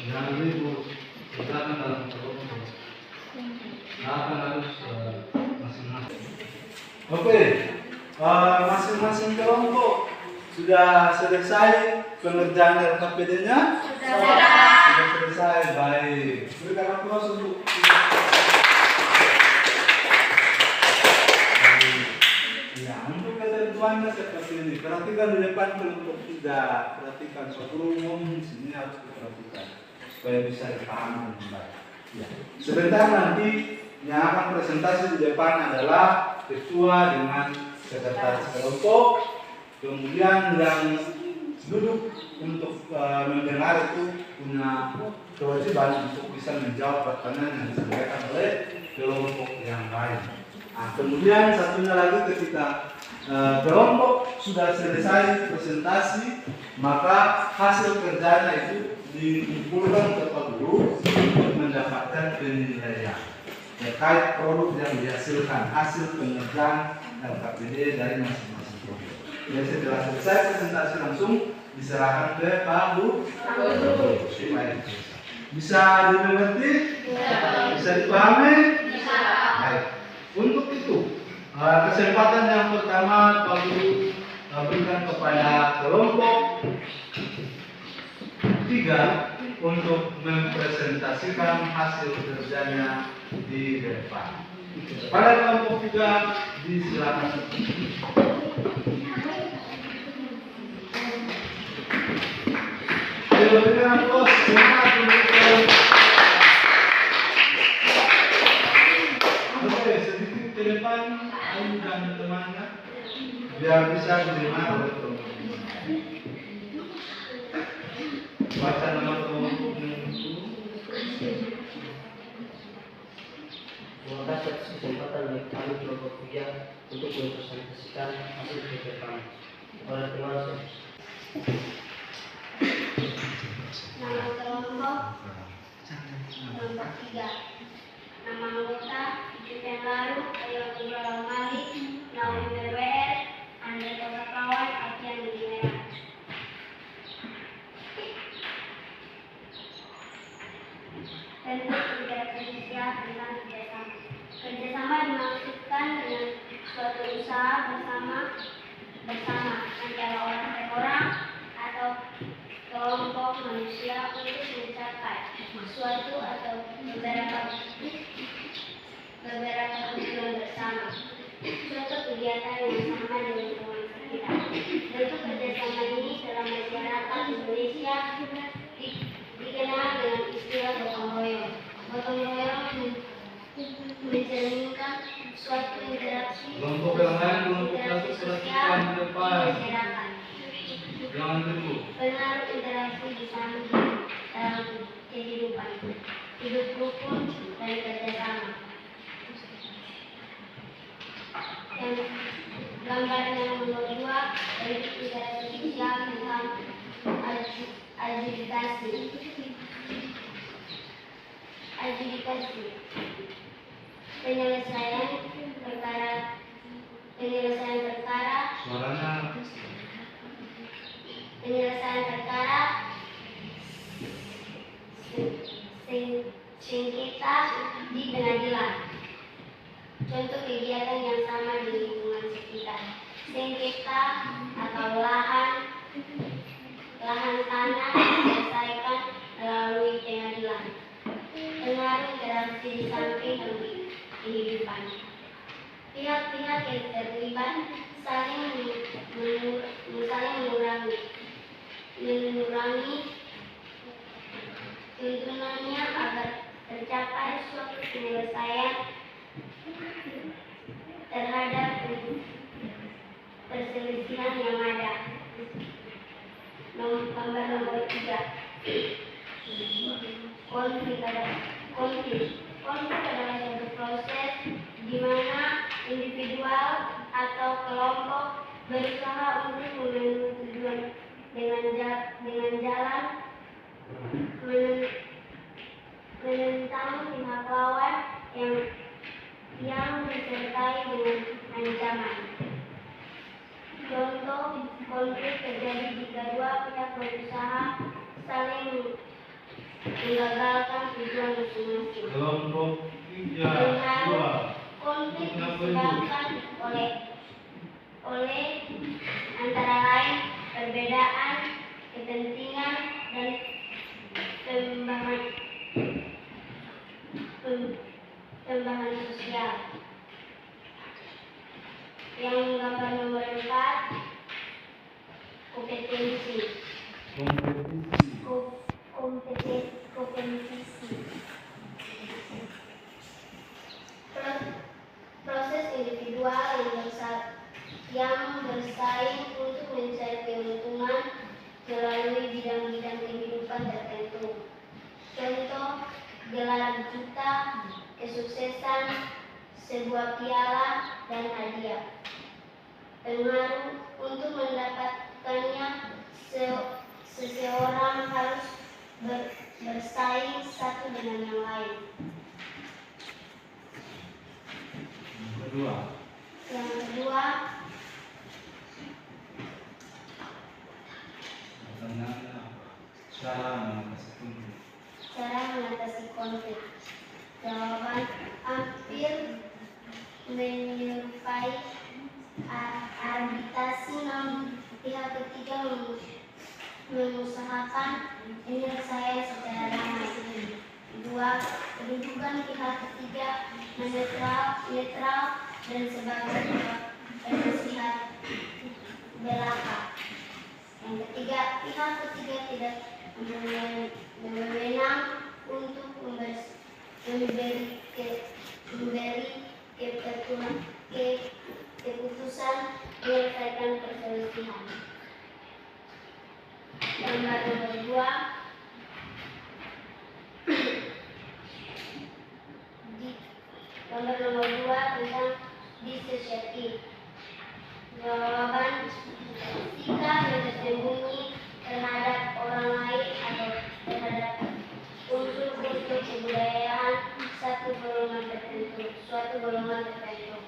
Jangan ribut, silakan dalam kelompok. Silakan harus masing-masing. Oke, masing-masing kelompok sudah selesai pengerjaan LKPD-nya? Sudah selesai, baik. Berikan aplaus untuk ya, untuk ketentuannya seperti ini. Perhatikan di depan kelompok 3. Perhatikan sebelum umum sini harus diperhatikan supaya bisa dipahami dengan baik. Ya. Sebentar nanti yang akan presentasi di depan adalah ketua dengan sekretaris kelompok. Kemudian yang duduk untuk mendengar itu punya kewajiban untuk bisa menjawab pertanyaan yang disampaikan oleh kelompok yang lain. Nah, kemudian satunya lagi ketika kelompok sudah selesai presentasi, maka hasil kerjanya itu dikumpulkan ke guru untuk mendapatkan penilaian terkait produk yang dihasilkan, hasil pengerjaan LKPD dari masing-masing kelompok. Jadi setelah selesai presentasi langsung diserahkan ke Pak Guru. Bisa dimengerti? Bisa dipahami? Baik. Untuk itu kesempatan yang pertama Pak Guru berikan kepada kelompok 3 untuk mempresentasikan hasil kerjanya di depan. Pada kelompok 3 disilakan. Ayo berikan aplaus semangat untuk kelompok. Oke, sedikit ke depan, Ayu dan temannya biar bisa diterima oleh kelompok. Baca nama kelompoknya. Terima kasih atas kesempatan yang kami kelompok 3 untuk mempresentasikan hasil kerja kami. Para teman Nama kelompok 3. Nama anggota Julian Lalu, Ayo Ibrahim Malik, Naomi Berwer, Andre Kawan, Alfian Medina. Bentuk interaksi sosial tentang kerjasama. Kerjasama dimaksudkan dengan suatu usaha bersama antara orang per orang atau kelompok manusia untuk mencapai suatu atau beberapa tujuan bersama. Suatu kegiatan yang sama dengan teman sekitar. Bentuk kerjasama ini dalam masyarakat Indonesia dikenal dengan istilah gotong royong. Gotong royong mencerminkan suatu interaksi Kelompok yang lain, kelompok satu sosial di depan. masyarakat. Jangan dulu. Pengaruh interaksi di dalam kehidupan, hidup rukun dan kerjasama. Yang gambar yang nomor 2, bentuk interaksi sosial tentang adjudikasi. Penyelesaian perkara Suaranya sengketa di pengadilan. Contoh kegiatan yang sama di lingkungan sekitar. Sengketa atau lahan tanah diselesaikan melalui pengadilan. Pengaruh interaksi di samping kehidupan. Pihak-pihak yang terlibat saling mengurangi tuntunannya agar tercapai suatu penyelesaian terhadap perselisihan yang ada. Gambar nomor 3. Konflik adalah suatu proses di mana individual atau kelompok berusaha untuk memenuhi tujuan dengan jalan menentang pihak lawan yang disertai dengan ancaman. Contoh konflik terjadi jika dua pihak berusaha saling menggagalkan tujuan masing-masing. kelompok 3 Konflik disebabkan oleh antara lain perbedaan kepentingan dan pembahasan sosial. Yang gambar nomor 4, kompetisi. Proses individual yang bersaing untuk mencari keuntungan melalui bidang-bidang kehidupan tertentu. Contoh, gelar juta, kesuksesan, sebuah piala, dan hadiah. Pengaruh untuk mendapatkannya, seseorang harus bersaing satu dengan yang lain. Yang kedua, cara mengatasi konflik. Jawaban hampir menyerupai arbitrasi, namun mengusahakan penyelesaian secara damai. 2. Kedudukan pihak ketiga netral dan sebagai penyelesaian belaka. Yang ketiga, pihak ketiga tidak berwenang untuk memberi keputusan menyelesaikan perselisihan. Nomor 2, tentang disosiatif. Jawaban: sikap yang tersembunyi terhadap orang lain atau terhadap unsur-unsur kebudayaan suatu golongan tertentu.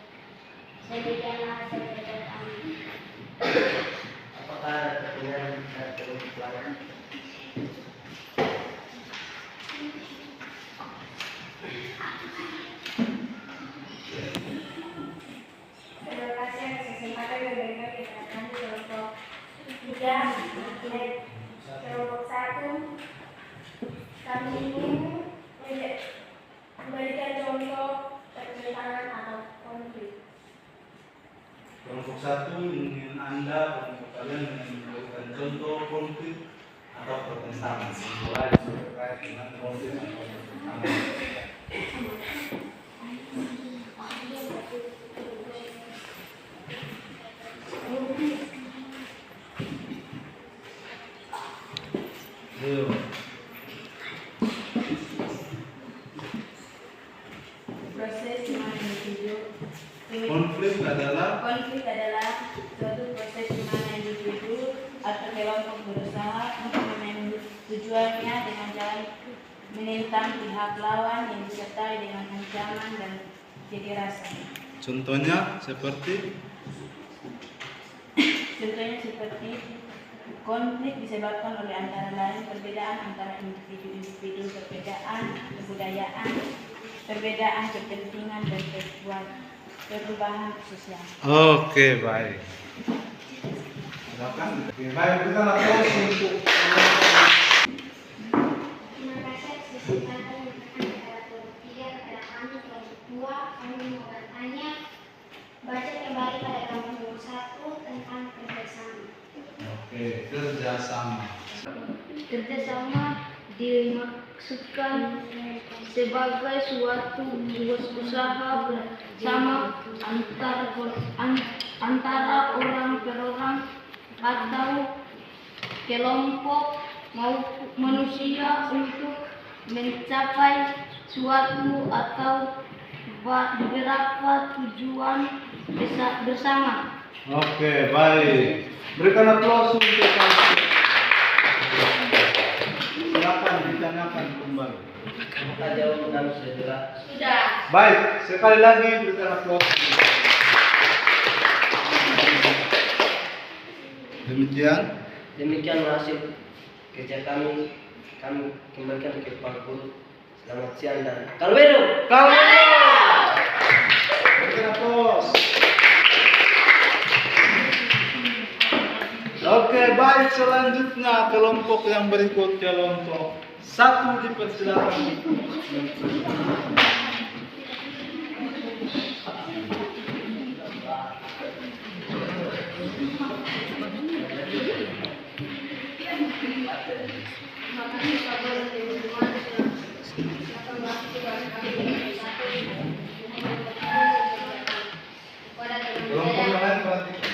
Demikianlah hasil kerja kami. Apakah ada pertanyaan dari kelompok lain? Terima kasih atas kesempatan yang diberikan kepada kami kelompok 3, kelompok 1. Kami ingin memberikan contoh pertentangan atau konflik. Kelompok 1 ingin Anda, kelompok kalian memberikan contoh konflik atau pertentangan mulai terkait dengan konflik atau pertentangan. Proses di mana individu Konflik adalah suatu proses di mana individu atau kelompok berusaha untuk memenuhi tujuannya dengan cara menentang pihak lawan yang disertai dengan ancaman dan kekerasan. contohnya seperti Konflik disebabkan oleh antara lain perbedaan antara individu-individu, perbedaan kebudayaan, perbedaan kepentingan dan perubahan sosial. Oke, baik. Silakan. Oke, baik, kita langsung untuk Terima kasih atas kesempatan yang diberikan kepada kelompok 3 kepada kami kelompok 2. Kami mau bertanya, baca kembali pada nomor 1 tentang kerjasama. Oke, kerjasama. Kerjasama dimaksudkan sebagai suatu usaha bersama antara orang per orang atau kelompok maupun manusia untuk mencapai suatu atau beberapa tujuan bersama. Oke, baik. Berikan aplaus untuk kalian. Silakan ditanyakan kembali. Apakah jawaban kami sudah jelas? Sudah. Baik, sekali lagi berikan aplaus. Demikian hasil kerja kami. Kami kembalikan ke Pak Guru. Selamat siang dan kalwero. Berikan aplaus. Oke, baik, selanjutnya kelompok yang berikut, kelompok 1 dipersilakan. Kelompok yang lain perhatikan.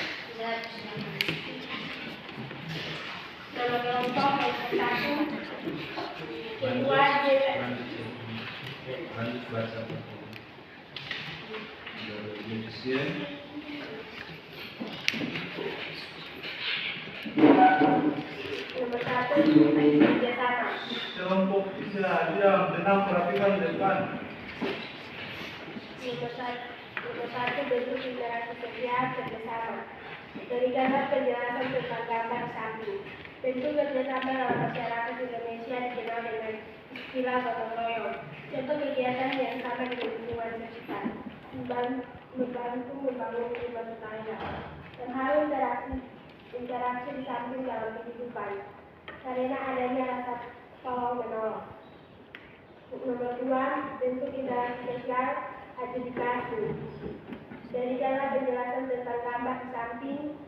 Lanjut baca. Nomor 1 kerjasama. Kelompok 3, diam, tenang, perhatikan depan. Nomor 1 bentuk interaksi sosial kerjasama. Berikanlah penjelasan tentang gambar samping. Bentuk kerjasama dalam masyarakat Indonesia dikenal dengan istilah gotong royong. Contoh kegiatan yang sama di lingkungan sekitar, membantu membangun rumah tangga, dan hal interaksi di samping dalam kehidupan. karena adanya rasa tolong menolong. Nomor 2, bentuk interaksi sosial adjudikasi. Dari dalam penjelasan tentang gambar di samping,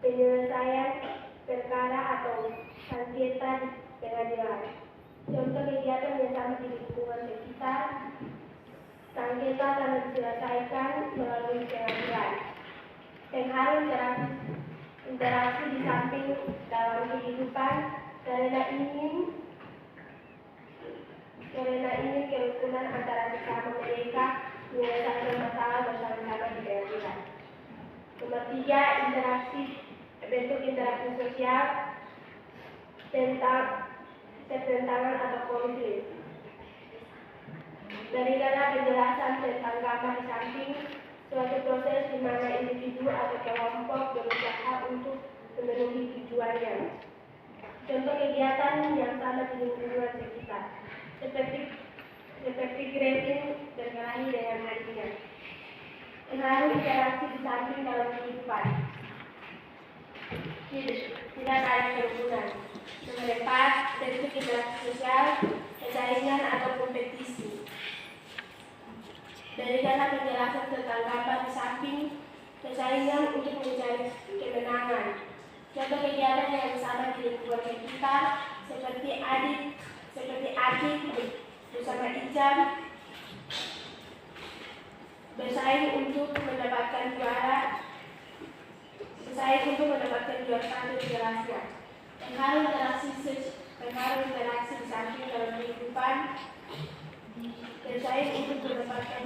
penyelesaian perkara atau sengketa di pengadilan. Contoh kegiatan yang sama di lingkungan sekitar, sengketa dapat diselesaikan melalui pengadilan. Pengaruh interaksi di samping dalam kehidupan karena ini kerukunan antara sesama mereka menyelesaikan masalah bersama-sama di pengadilan. Nomor 3, bentuk interaksi sosial pertentangan atau konflik. Dari dalam penjelasan tentang gambar di samping, suatu proses di mana individu atau kelompok berusaha untuk memenuhi tujuannya. Contoh kegiatan yang sama di lingkungan sekitar, seperti grading berkelahi dengan adiknya. Pengaruh interaksi di samping dalam kehidupan. Tidak ada kerukunan. Nomor 4, bentuk interaksi sosial, persaingan atau kompetisi. Dari dalam penjelasan tentang gambar di samping, persaingan untuk mencari kemenangan. Contoh kegiatan yang sama di lingkungan sekitar, seperti adik bersama Ican bersaing untuk mendapatkan juara satu di kelasnya. Pengaruh interaksi di samping dalam kehidupan, bersaing untuk mendapatkan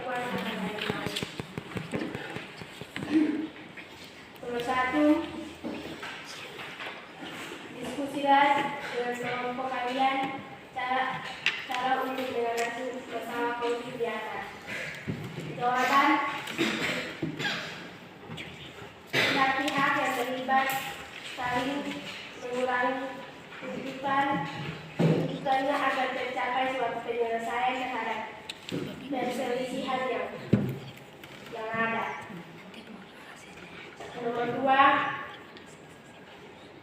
uang dan lain-lain. Nomor 1, diskusilah dengan kelompok kalian cara untuk mengatasi masalah konflik di atas. Jawaban, pihak-pihak yang terlibat saling mengurangi tuntutannya agar tercapai suatu penyelesaian terhadap perselisihan yang ada. Nomor 2,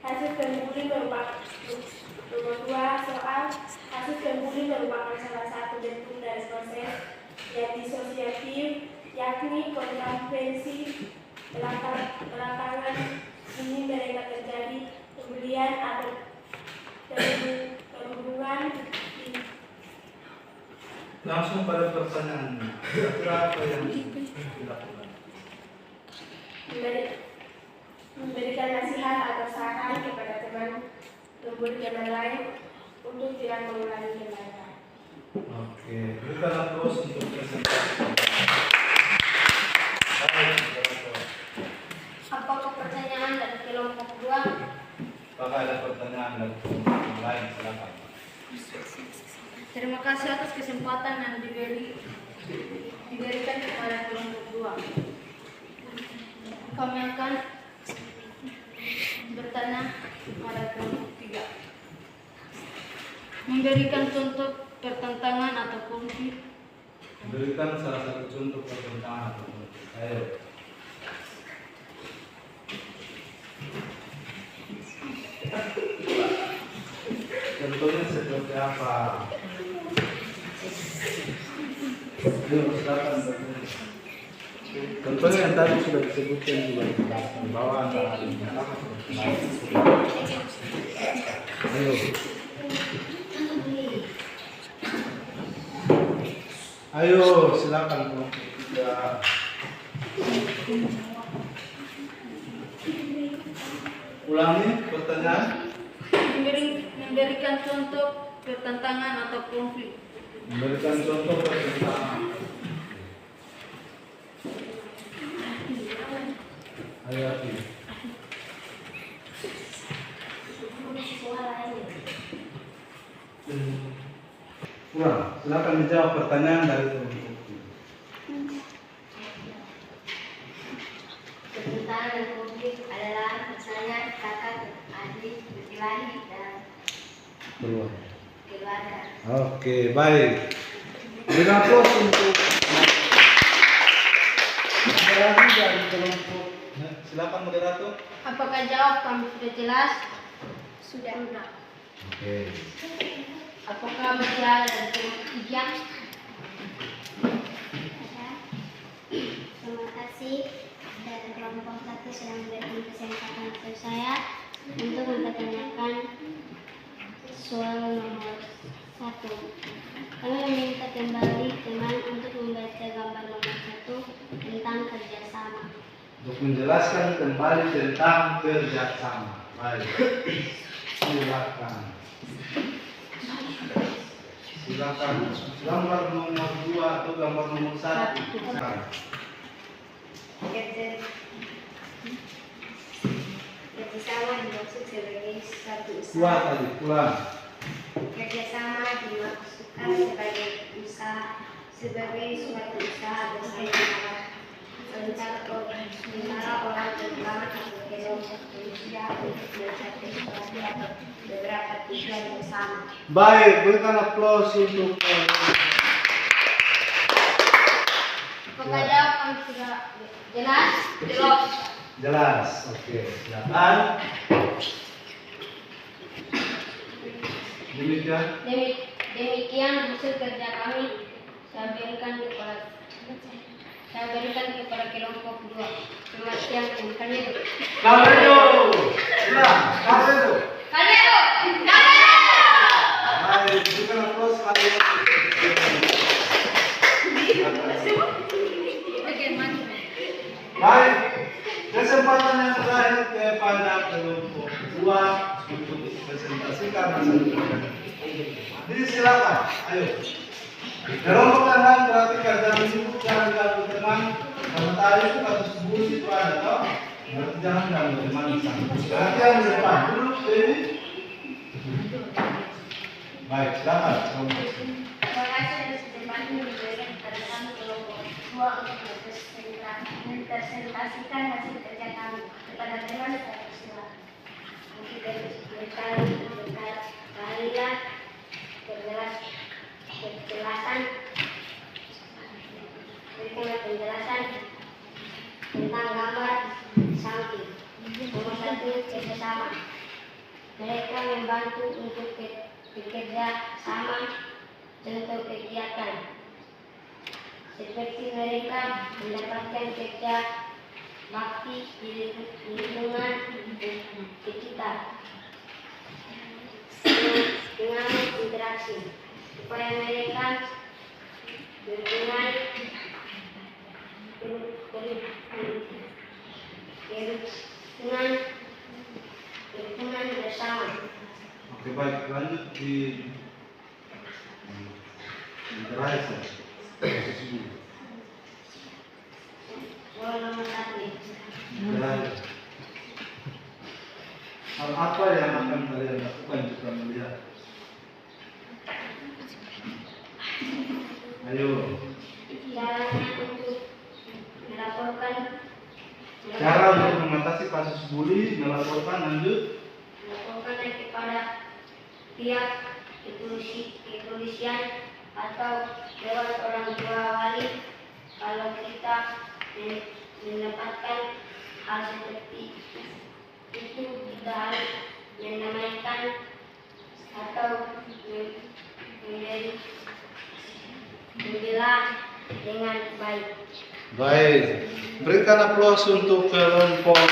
hasil pembuli merupakan salah satu bentuk dari proses yang disosiatif, yakni kontravensi belakangan ini mereka terjadi pembulian atau perhubungan. Langsung pada pertanyaan, kira-kira apa yang dilakukan? Memberikan nasihat atau saran kepada teman pembuli yang lain untuk tidak mengulangi kebaikan. Oke, berikan aplaus untuk presentasi. Apakah pertanyaan dari kelompok 2? Apakah ada pertanyaan dari kelompok lain? Silakan. Terima kasih atas kesempatan yang diberikan kepada kelompok 2. Kami akan bertanya pada kelompok 3. Memberikan contoh pertentangan atau konflik. Berikan salah satu contoh pertentangan atau konflik. Ayo. Contohnya seperti apa? Ayo, silakan. Contohnya yang tadi sudah disebutkan juga di bawah antara ayo. Ayo, silakan kelompok 3. Ulangi pertanyaan. Memberikan contoh pertentangan atau konflik. Memberikan contoh pertentangan. Ayo, Ati. Ulang, silakan dijawab pertanyaan dari kelompok 3. Pertentangan dan konflik adalah misalnya kakak adik berkelahi dan keluarga. Oke, baik. Berikan aplaus untuk lagi dari kelompok Silakan moderator. Apakah jawab kami sudah jelas? Sudah. Oke. Apakah masih ada dari kelompok 3? Terima kasih dari kelompok 1 sudah memberikan kesempatan kepada saya untuk mempertanyakan soal nomor 1. Kami meminta kembali teman untuk membaca gambar nomor 1 tentang kerjasama. Untuk menjelaskan kembali tentang kerjasama. Baik. Silakan. Silakan. Gambar nomor 2 atau gambar nomor 1. Kerjasama dimaksud sebagai satu Kuat usaha. tadi, pulang. Kerjasama dimaksudkan sebagai suatu usaha bersama antara orang beragama atau kelompok manusia untuk mencapai sesuatu atau beberapa tujuan bersama. Baik, berikan aplaus untuk Apakah jawab kami sudah jelas? Jelas. jelas. Oke, silakan. Demikian hasil kerja kami. Saya berikan kepada kelompok 2. Selamat siang dan kalian. Kamedo. Silakan, kamedo. Kalian. Baik, berikan aplaus kalian. Baik, kesempatan yang terakhir kepada kelompok 2 untuk presentasikan hasil kerja. Jadi silakan, ayo. Kelompok kanan perhatikan jangan sibuk, jangan ganggu teman. Kalau tadi itu kasus bus itu ada toh, berarti jangan ganggu teman di sana. Perhatian di depan dulu, ini. Baik, silakan. Terima kasih atas kesempatan yang diberikan kepada kami kelompok 2 untuk mempresentasikan hasil kerja kami kepada teman saya persilakan. Nanti berikanlah penjelasan tentang gambar samping. Nomor 1, kerjasama. Mereka membantu untuk bekerja sama. Contoh kegiatan seperti mereka mendapatkan kerja bakti di lingkungan sekitar dengan interaksi supaya mereka mempunyai kerukunan bersama. Oke, baik, lanjut di terakhir. Soal nomor 1. Terakhir. Hal apa yang akan kalian lakukan jika melihat? Ayo. Caranya untuk melaporkan Cara untuk mengatasi kasus bully, melaporkan lanjut. melaporkannya kepada pihak kepolisian atau lewat orang tua wali. Kalau kita mendapatkan hal seperti itu, kita harus menamaikan atau membela dengan baik. Baik, berikan aplaus untuk kelompok 2.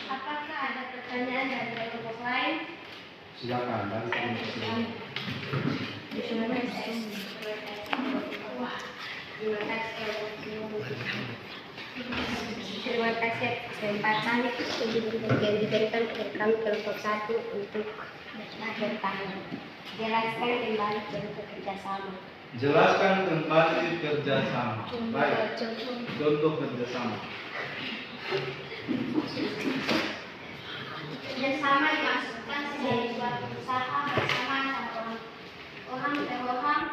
Apakah ada pertanyaan dari kelompok lain? Silakan dari kelompok lain. Terima kasih kesempatan yang diberikan kepada kami kelompok 1 untuk bertanya. Jelaskan kembali bentuk kerjasama. Jelaskan kembali kerjasama. Baik, contoh kerjasama. Kerjasama dimaksudkan sebagai suatu usaha bersama orang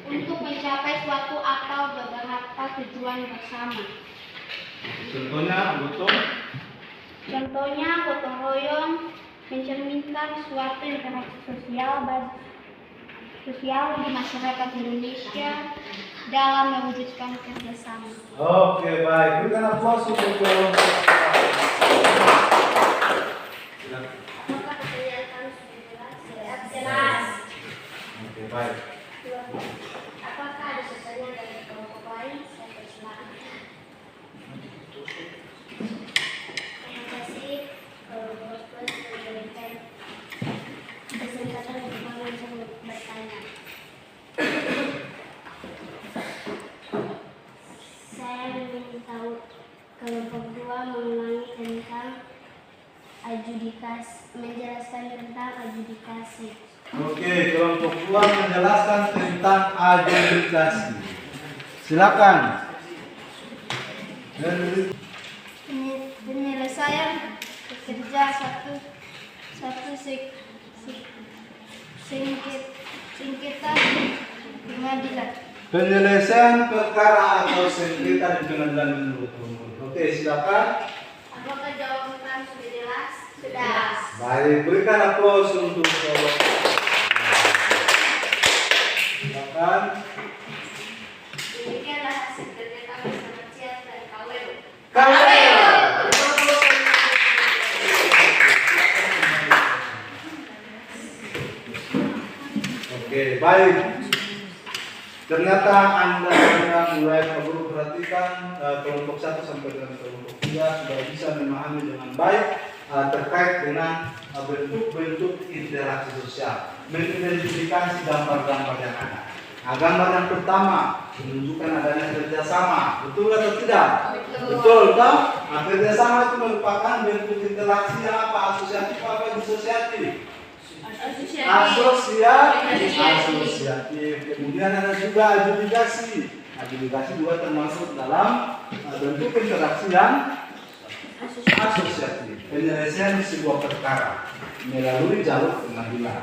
untuk mencapai suatu atau beberapa tujuan bersama. Contohnya, gotong royong mencerminkan suatu interaksi sosial sosial di masyarakat Indonesia dalam mewujudkan kerjasama. Oke, baik. Berikan aplaus untuk kelompok. Silakan. Apakah pertanyaan sudah jelas? Oke, baik. Apakah ada pertanyaan dari kelompok lain? Saya persilakan. Terima kasih kelompok plus memberikan kesempatan untuk saya bertanya. Saya ingin tahu kelompok 2 mengulangi tentang adjudikasi, menjelaskan tentang adjudikasi. Oke, kelompok 2 menjelaskan tentang adjudikasi. Silakan. Penyelesaian pekerja sengketa di pengadilan. Penyelesaian perkara atau sengketa di pengadilan menurut umum. Oke, silakan. Apakah jawaban sudah jelas? Sudah. Baik, berikan aplaus untuk kelompok. Silakan. Demikianlah hasil kerja kami bersama Cias dan Kawel. Oke, baik. Ternyata Anda mulai perlu perhatikan kelompok 1 sampai dengan kelompok 3 sudah bisa memahami dengan baik terkait dengan bentuk-bentuk interaksi sosial, mengidentifikasi gambar-gambar yang ada. Nah, gambar yang pertama menunjukkan adanya kerjasama, betul atau tidak? Betul, toh? Nah, kerjasama itu merupakan bentuk interaksi yang apa? Asosiatif apa disosiatif? Asosiatif. Kemudian ada juga adjudikasi. Adjudikasi juga termasuk dalam bentuk interaksi yang asosiatif. Penyelesaian sebuah perkara melalui jalur pengadilan.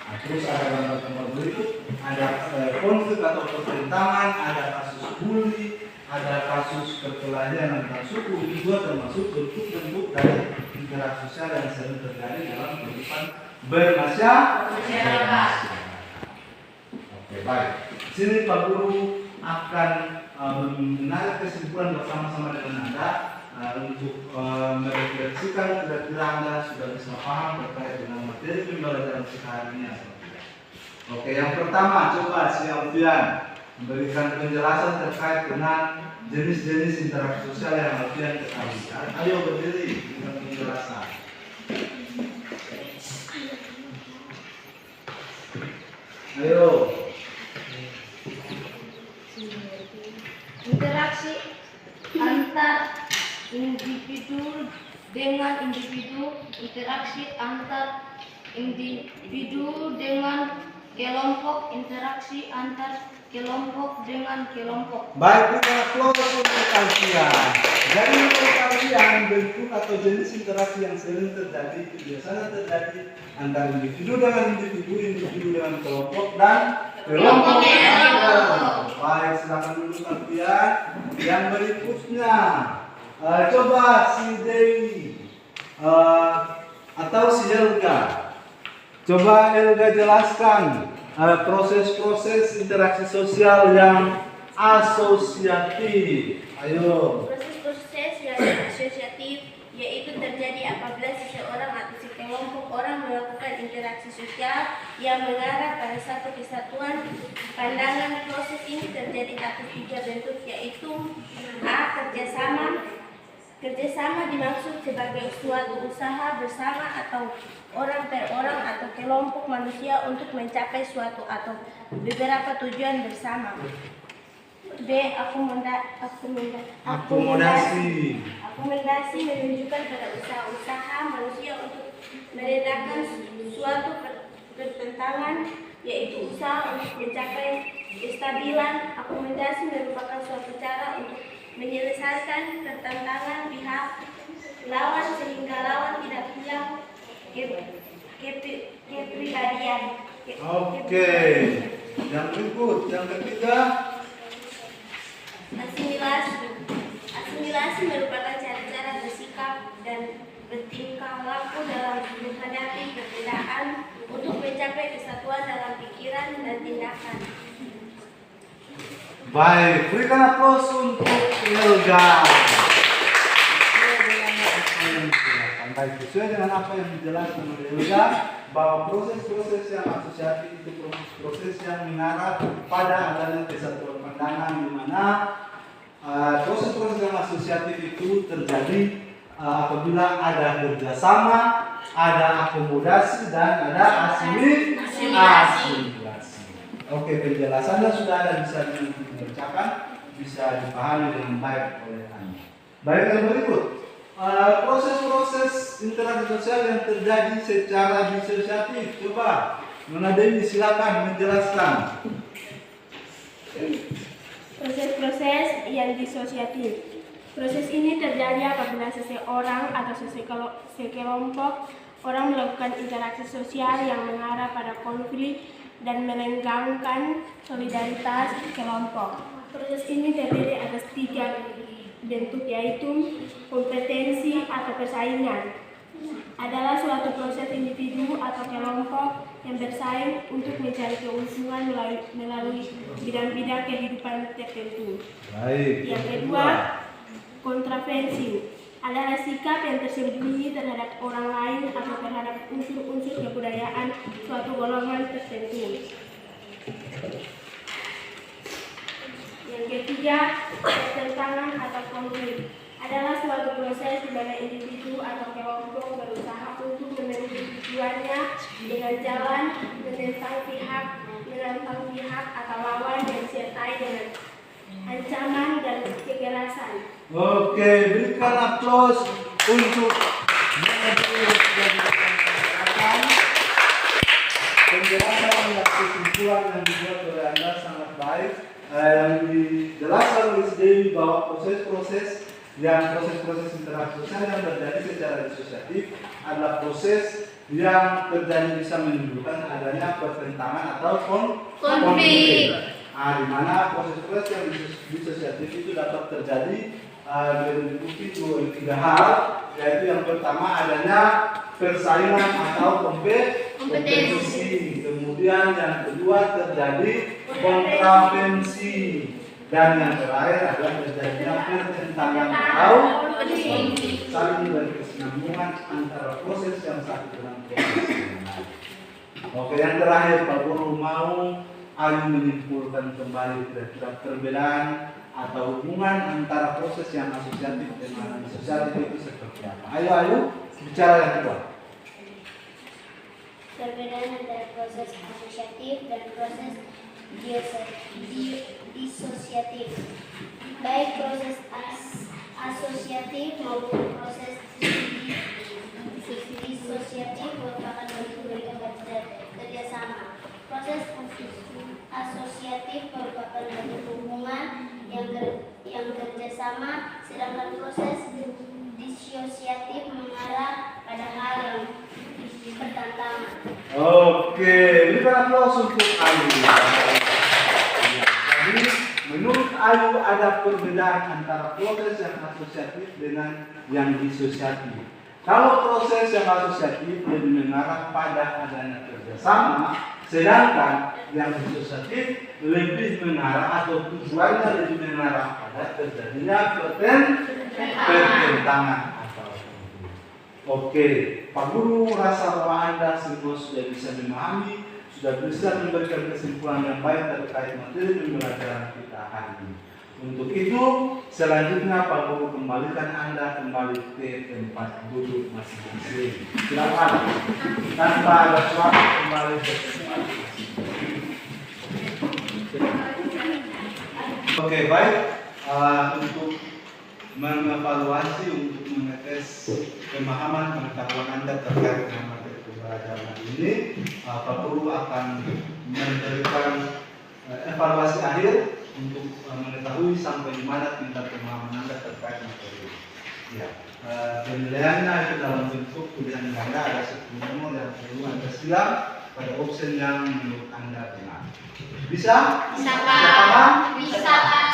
Nah, terus ada gambar-gambar berikut, ada konflik atau pertentangan, ada kasus bully, ada kasus perkelahian antar suku. Itu juga termasuk bentuk-bentuk dari interaksi sosial yang sering terjadi dalam kehidupan bermasyarakat. Oke, baik. Sini Pak Guru akan menarik kesimpulan bersama-sama dengan Anda untuk merefleksikan kira-kira Anda sudah bisa paham terkait dengan materi pembelajaran sekarang ini atau tidak. Oke, yang pertama coba si Alfian memberikan penjelasan terkait dengan jenis-jenis interaksi sosial yang Alfian ketahui. Ayo berdiri dengan penjelasan. Ayo. Interaksi antar individu dengan individu, interaksi antar individu dengan kelompok, interaksi antar kelompok dengan kelompok. Baik, kita aplaus untuk Alfian. Jadi menurut Alfian, bentuk atau jenis interaksi yang sering terjadi itu biasanya terjadi antara individu dengan individu, individu dengan kelompok dan kelompok dengan kelompok. Baik, silakan dulu Alfian. Yang berikutnya, coba si Dewi atau si Helga. Coba Helga jelaskan proses-proses interaksi sosial yang asosiatif. Ayo. Proses-proses yang asosiatif yaitu terjadi apabila seseorang atau sekelompok orang melakukan interaksi sosial yang mengarah pada satu kesatuan pandangan. Proses ini terjadi atas 3 bentuk, yaitu A. Kerjasama. Kerjasama dimaksud sebagai suatu usaha bersama atau orang per orang atau kelompok manusia untuk mencapai suatu atau beberapa tujuan bersama. B. Akomodasi. Akomodasi menunjukkan pada usaha-usaha manusia untuk meredakan suatu pertentangan, yaitu usaha untuk mencapai kestabilan. Akomodasi merupakan suatu cara untuk menyelesaikan pertentangan pihak lawan sehingga lawan tidak hilang kepribadian. Oke. Yang berikut, yang ketiga. Asimilasi merupakan cara-cara bersikap dan bertingkah laku dalam menghadapi perbedaan untuk mencapai kesatuan dalam pikiran dan tindakan. Baik, berikan aplaus untuk Elga. Baik, sesuai dengan apa yang dijelaskan oleh Elga, bahwa proses-proses yang asosiatif itu proses yang mengarah pada adanya kesatuan pandangan, di mana proses-proses yang asosiatif itu terjadi apabila ada kerjasama, ada akomodasi, dan ada asimilasi. Oke, penjelasannya sudah ada, bisa dibacakan, bisa dipahami dengan baik oleh Anda. Baik, yang berikut, proses-proses interaksi sosial yang terjadi secara disosiatif. Coba, Nona Dewi silakan menjelaskan. Proses-proses yang disosiatif. Proses ini terjadi apabila seseorang atau sekelompok orang melakukan interaksi sosial yang mengarah pada konflik dan merenggangkan solidaritas kelompok. Proses ini terdiri atas 3 bentuk, yaitu kompetensi atau persaingan. Adalah suatu proses individu atau kelompok yang bersaing untuk mencari keuntungan melalui bidang-bidang kehidupan tertentu. Baik. Yang kedua, kontravensi adalah sikap yang tersembunyi terhadap orang lain atau terhadap unsur-unsur kebudayaan suatu golongan tertentu. Yang ketiga, pertentangan atau konflik adalah suatu proses di mana individu atau kelompok berusaha untuk memenuhi tujuannya dengan jalan menentang pihak atau lawan yang disertai dengan ancaman dan kekerasan. Oke, berikan aplaus untuk penjelasan yang kesimpulan yang dibuat oleh Anda sangat baik. Yang dijelaskan oleh Dewi bahwa proses-proses interaksi sosial yang terjadi secara disosiatif adalah proses yang terjadi bisa menimbulkan adanya pertentangan atau konflik. Di mana proses-proses yang disosiatif itu dapat terjadi meliputi 3 hal, yaitu yang pertama adanya persaingan atau kompetisi, kemudian yang kedua terjadi kontravensi, dan yang terakhir adalah terjadinya pertentangan atau saling berkesinambungan antara proses yang satu dengan proses yang lain. Oke, yang terakhir Pak Guru mau Ayu menyimpulkan kembali kira-kira perbedaan atau hubungan antara proses yang asosiatif dengan disosiatif itu seperti apa? Ayo bicara yang kedua. Perbedaan antara proses asosiatif dan proses disosiatif. Baik proses asosiatif maupun proses disosiatif merupakan bentuk kerjasama. Proses asosiatif merupakan bentuk hubungan yang kerjasama, sedangkan proses disosiatif mengarah pada hal yang bertentangan. Oke, berikan aplaus untuk Ayu. Jadi, menurut Ayu ada perbedaan antara proses yang asosiatif dengan yang disosiatif. Kalau proses yang asosiatif lebih mengarah pada adanya kerjasama, sedangkan yang disosiatif lebih mengarah atau tujuannya lebih mengarah pada terjadinya pertentangan atau Oke, Pak Guru rasa bahwa Anda semua sudah bisa memahami, sudah bisa memberikan kesimpulan yang baik terkait materi pembelajaran kita hari ini. Untuk itu, selanjutnya Pak Guru kembalikan Anda kembali ke tempat duduk masing-masing. Silakan, tanpa ada suara kembali ke tempat. Oke, baik. Untuk mengevaluasi, untuk mengetes pemahaman pengetahuan Anda terkait dengan materi pembelajaran ini, Pak Guru akan memberikan evaluasi akhir untuk mengetahui sampai di mana tingkat pemahaman Anda terkait materi. Ya, penilaiannya itu dalam bentuk pilihan ganda, ada 10 nomor yang perlu Anda silang pada opsi yang menurut Anda benar. Bisa? Bisa, Pak. Bisa, Pak.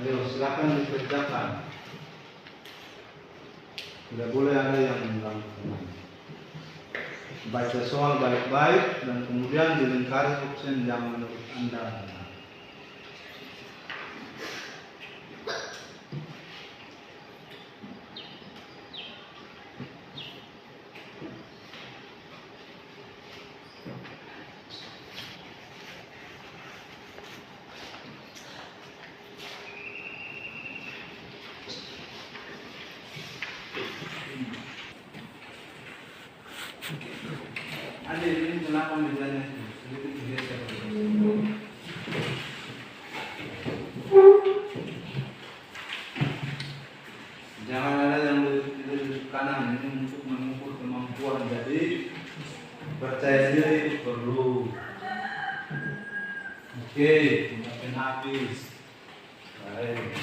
Ayo silakan dikerjakan. Tidak boleh ada yang mengganggu. Baca soal baik-baik dan kemudian dilingkari opsi yang menurut Anda. Adik, ini kenapa mejanya sedikit digeser? Jangan ada yang di kanan, ini untuk mengukur kemampuan. Jadi percaya diri itu perlu. Oke, makin habis. Baik.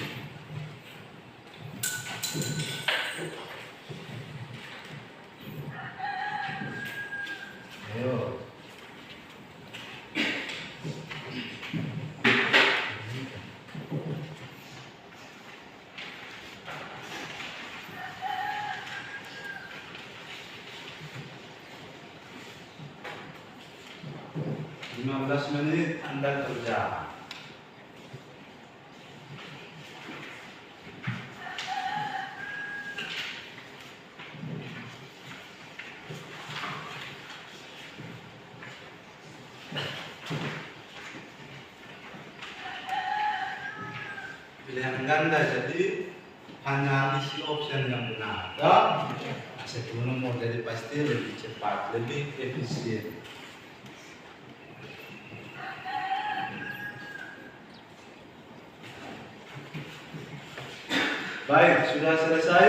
Ayo. Lima belas menit Anda kerja. Pilihan ganda, jadi hanya isi opsi yang benar. Sebelum mau jadi pasti lebih cepat, lebih efisien. Baik, sudah selesai.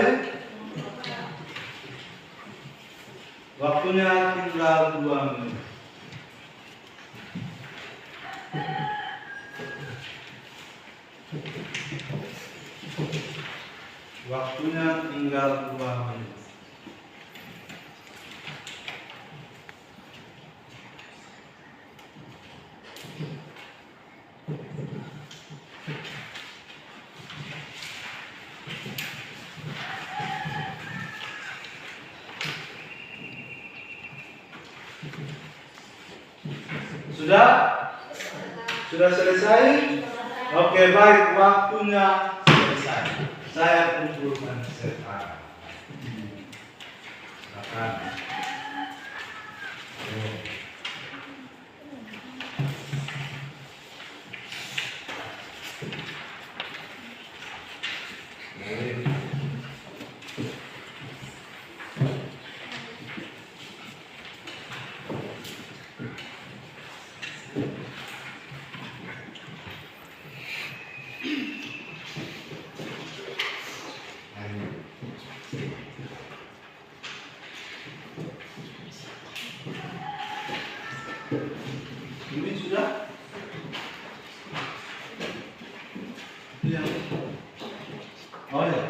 Waktunya tinggal 2 menit. Waktunya tinggal 2 menit. Sudah? Sudah selesai? Oke, baik, waktunya selesai. Saya kumpulkan sekarang. Silakan. Ini sudah? Iya. Oh ya.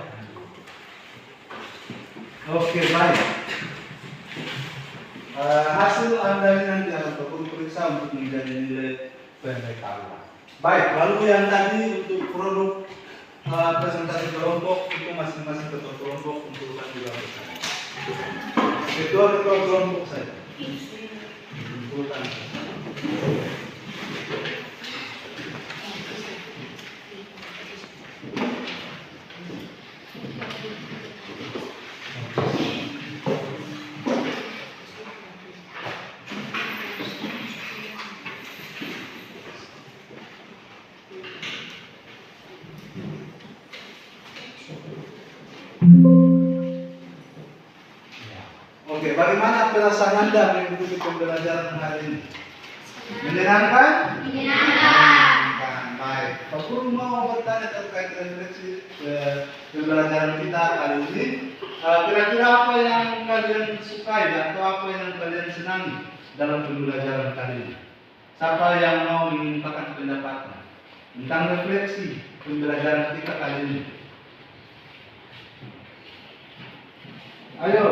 Oke, baik. Hasil Anda ini nanti akan periksa untuk menjadi nilai PNBK. Baik, lalu yang tadi untuk produk presentasi kelompok itu masing-masing ketua kelompok kumpulkan juga bersama. Ketua kelompok saya. Kumpulkan. Oke, bagaimana perasaan Anda mengikuti pembelajaran hari ini? Menyenangkan? Menyenangkan. Baik. Pak Guru mau bertanya terkait refleksi pembelajaran kita kali ini. Kira-kira apa yang kalian sukai atau apa yang kalian senangi dalam pembelajaran kali ini? Siapa yang mau mengungkapkan pendapatnya tentang refleksi pembelajaran kita kali ini? Ayo.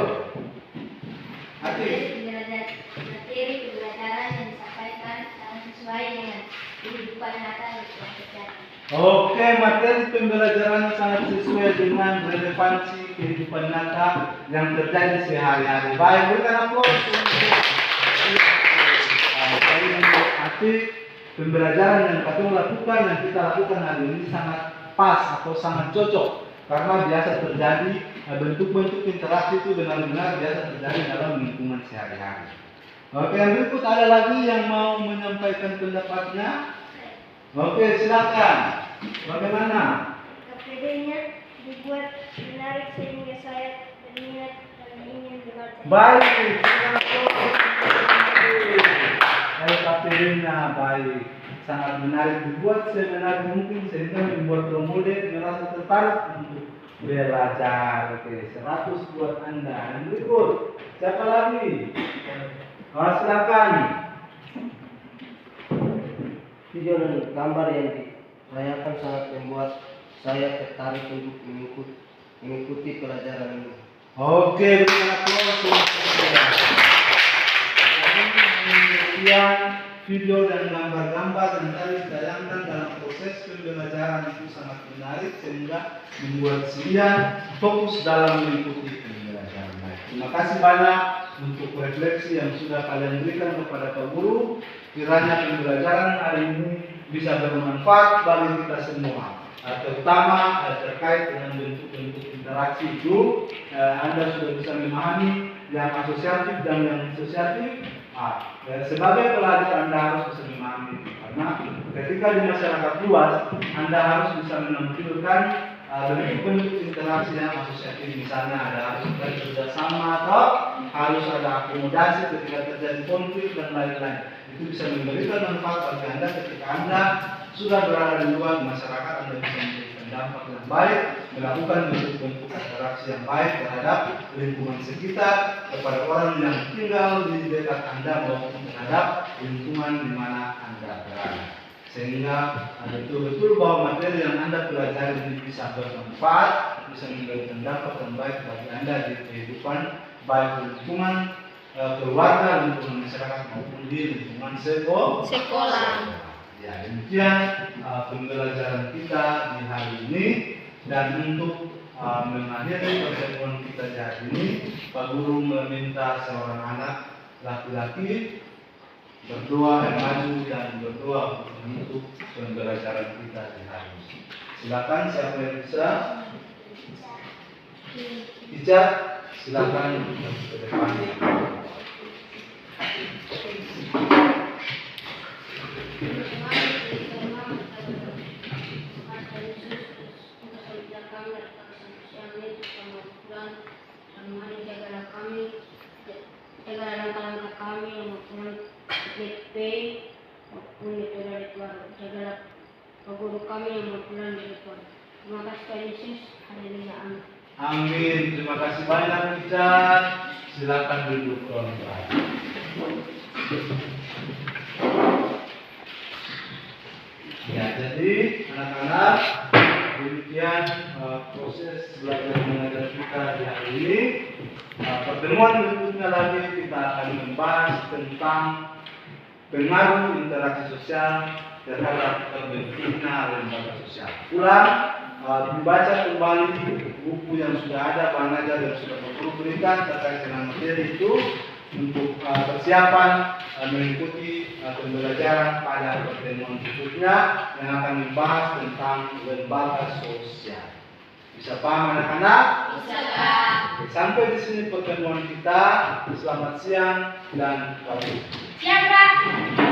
Materi pembelajaran yang disampaikan sesuai dengan kehidupan nyata yang telah terjadi. Oke, materi pembelajarannya sangat sesuai dengan relevansi kehidupan nyata yang terjadi sehari-hari. Baik, berikan aplaus untuk saya mengerti pembelajaran yang kita lakukan hari ini sangat pas atau sangat cocok karena biasa terjadi bentuk-bentuk interaksi itu benar-benar biasa terjadi dalam lingkungan sehari-hari. Oke, yang berikut ada lagi yang mau menyampaikan pendapatnya? Oke, silakan. Bagaimana? KPD-nya dibuat menarik sehingga saya berminat dan ingin membaca. Baik, KPD-nya baik, sangat menarik, dibuat semenarik mungkin sehingga membuat pemuda merasa tertarik untuk belajar. Oke, 100 buat Anda. Yang berikut, siapa lagi? Silakan. Video dan gambar yang dirayakan sangat membuat saya tertarik untuk mengikuti pelajaran ini. Oke, berikan aplaus untuk saya. Kemudian video dan gambar-gambar yang tadi ditayangkan dalam proses pembelajaran itu sangat menarik sehingga membuat kalian fokus dalam mengikuti pembelajaran. Terima kasih banyak untuk refleksi yang sudah kalian berikan kepada Pak Guru. Kiranya pembelajaran hari ini bisa bermanfaat bagi kita semua, terutama terkait dengan bentuk-bentuk interaksi itu. Anda sudah bisa memahami yang asosiatif dan yang disosiatif. Sebagai pelajar Anda harus bisa memahami itu, karena ketika di masyarakat luas Anda harus bisa menampilkan bentuk-bentuk interaksi yang asosiatif. Misalnya harus ada kerjasama atau harus ada akomodasi ketika terjadi konflik dan lain-lain. Itu bisa memberikan manfaat bagi Anda ketika Anda sudah berada di luar masyarakat. Anda bisa memberikan dampak yang baik, melakukan bentuk-bentuk interaksi yang baik terhadap lingkungan sekitar, kepada orang yang tinggal di dekat Anda maupun terhadap lingkungan di mana Anda berada. Sehingga betul-betul bahwa materi yang Anda pelajari ini bisa bermanfaat, bisa memberikan dampak yang baik bagi Anda di kehidupan, baik di lingkungan keluarga, lingkungan masyarakat maupun di lingkungan sekolah. Ya, demikian pembelajaran kita di hari ini. Dan untuk mengakhiri pertemuan kita di hari ini, Pak Guru meminta seorang anak laki-laki berdoa yang maju dan berdoa untuk pembelajaran kita di hari ini. Silakan, siapa yang bisa? Ijat, silakan ke depan. Jagalah langkah kami yang maupun itu dari Tuhan. Jagalah guru kami yang berpulang dari Tuhan. Terima kasih Tuhan Yesus. Haleluya. Amin. Amin. Terima kasih banyak Ijat. Silakan duduk kawan-kawan. Ya, jadi anak-anak, demikian proses belajar mengajar kita di hari ini. Pertemuan berikutnya lagi kita akan membahas tentang pengaruh interaksi sosial terhadap terbentuknya lembaga sosial. Ulang, dibaca kembali buku yang sudah ada, bahan ajar yang sudah Guru berikan terkait dengan materi itu untuk persiapan mengikuti pembelajaran pada pertemuan berikutnya yang akan membahas tentang lembaga sosial. Bisa paham anak-anak? Bisa. Sampai di sini pertemuan kita. Selamat siang dan pagi. Siang, Pak.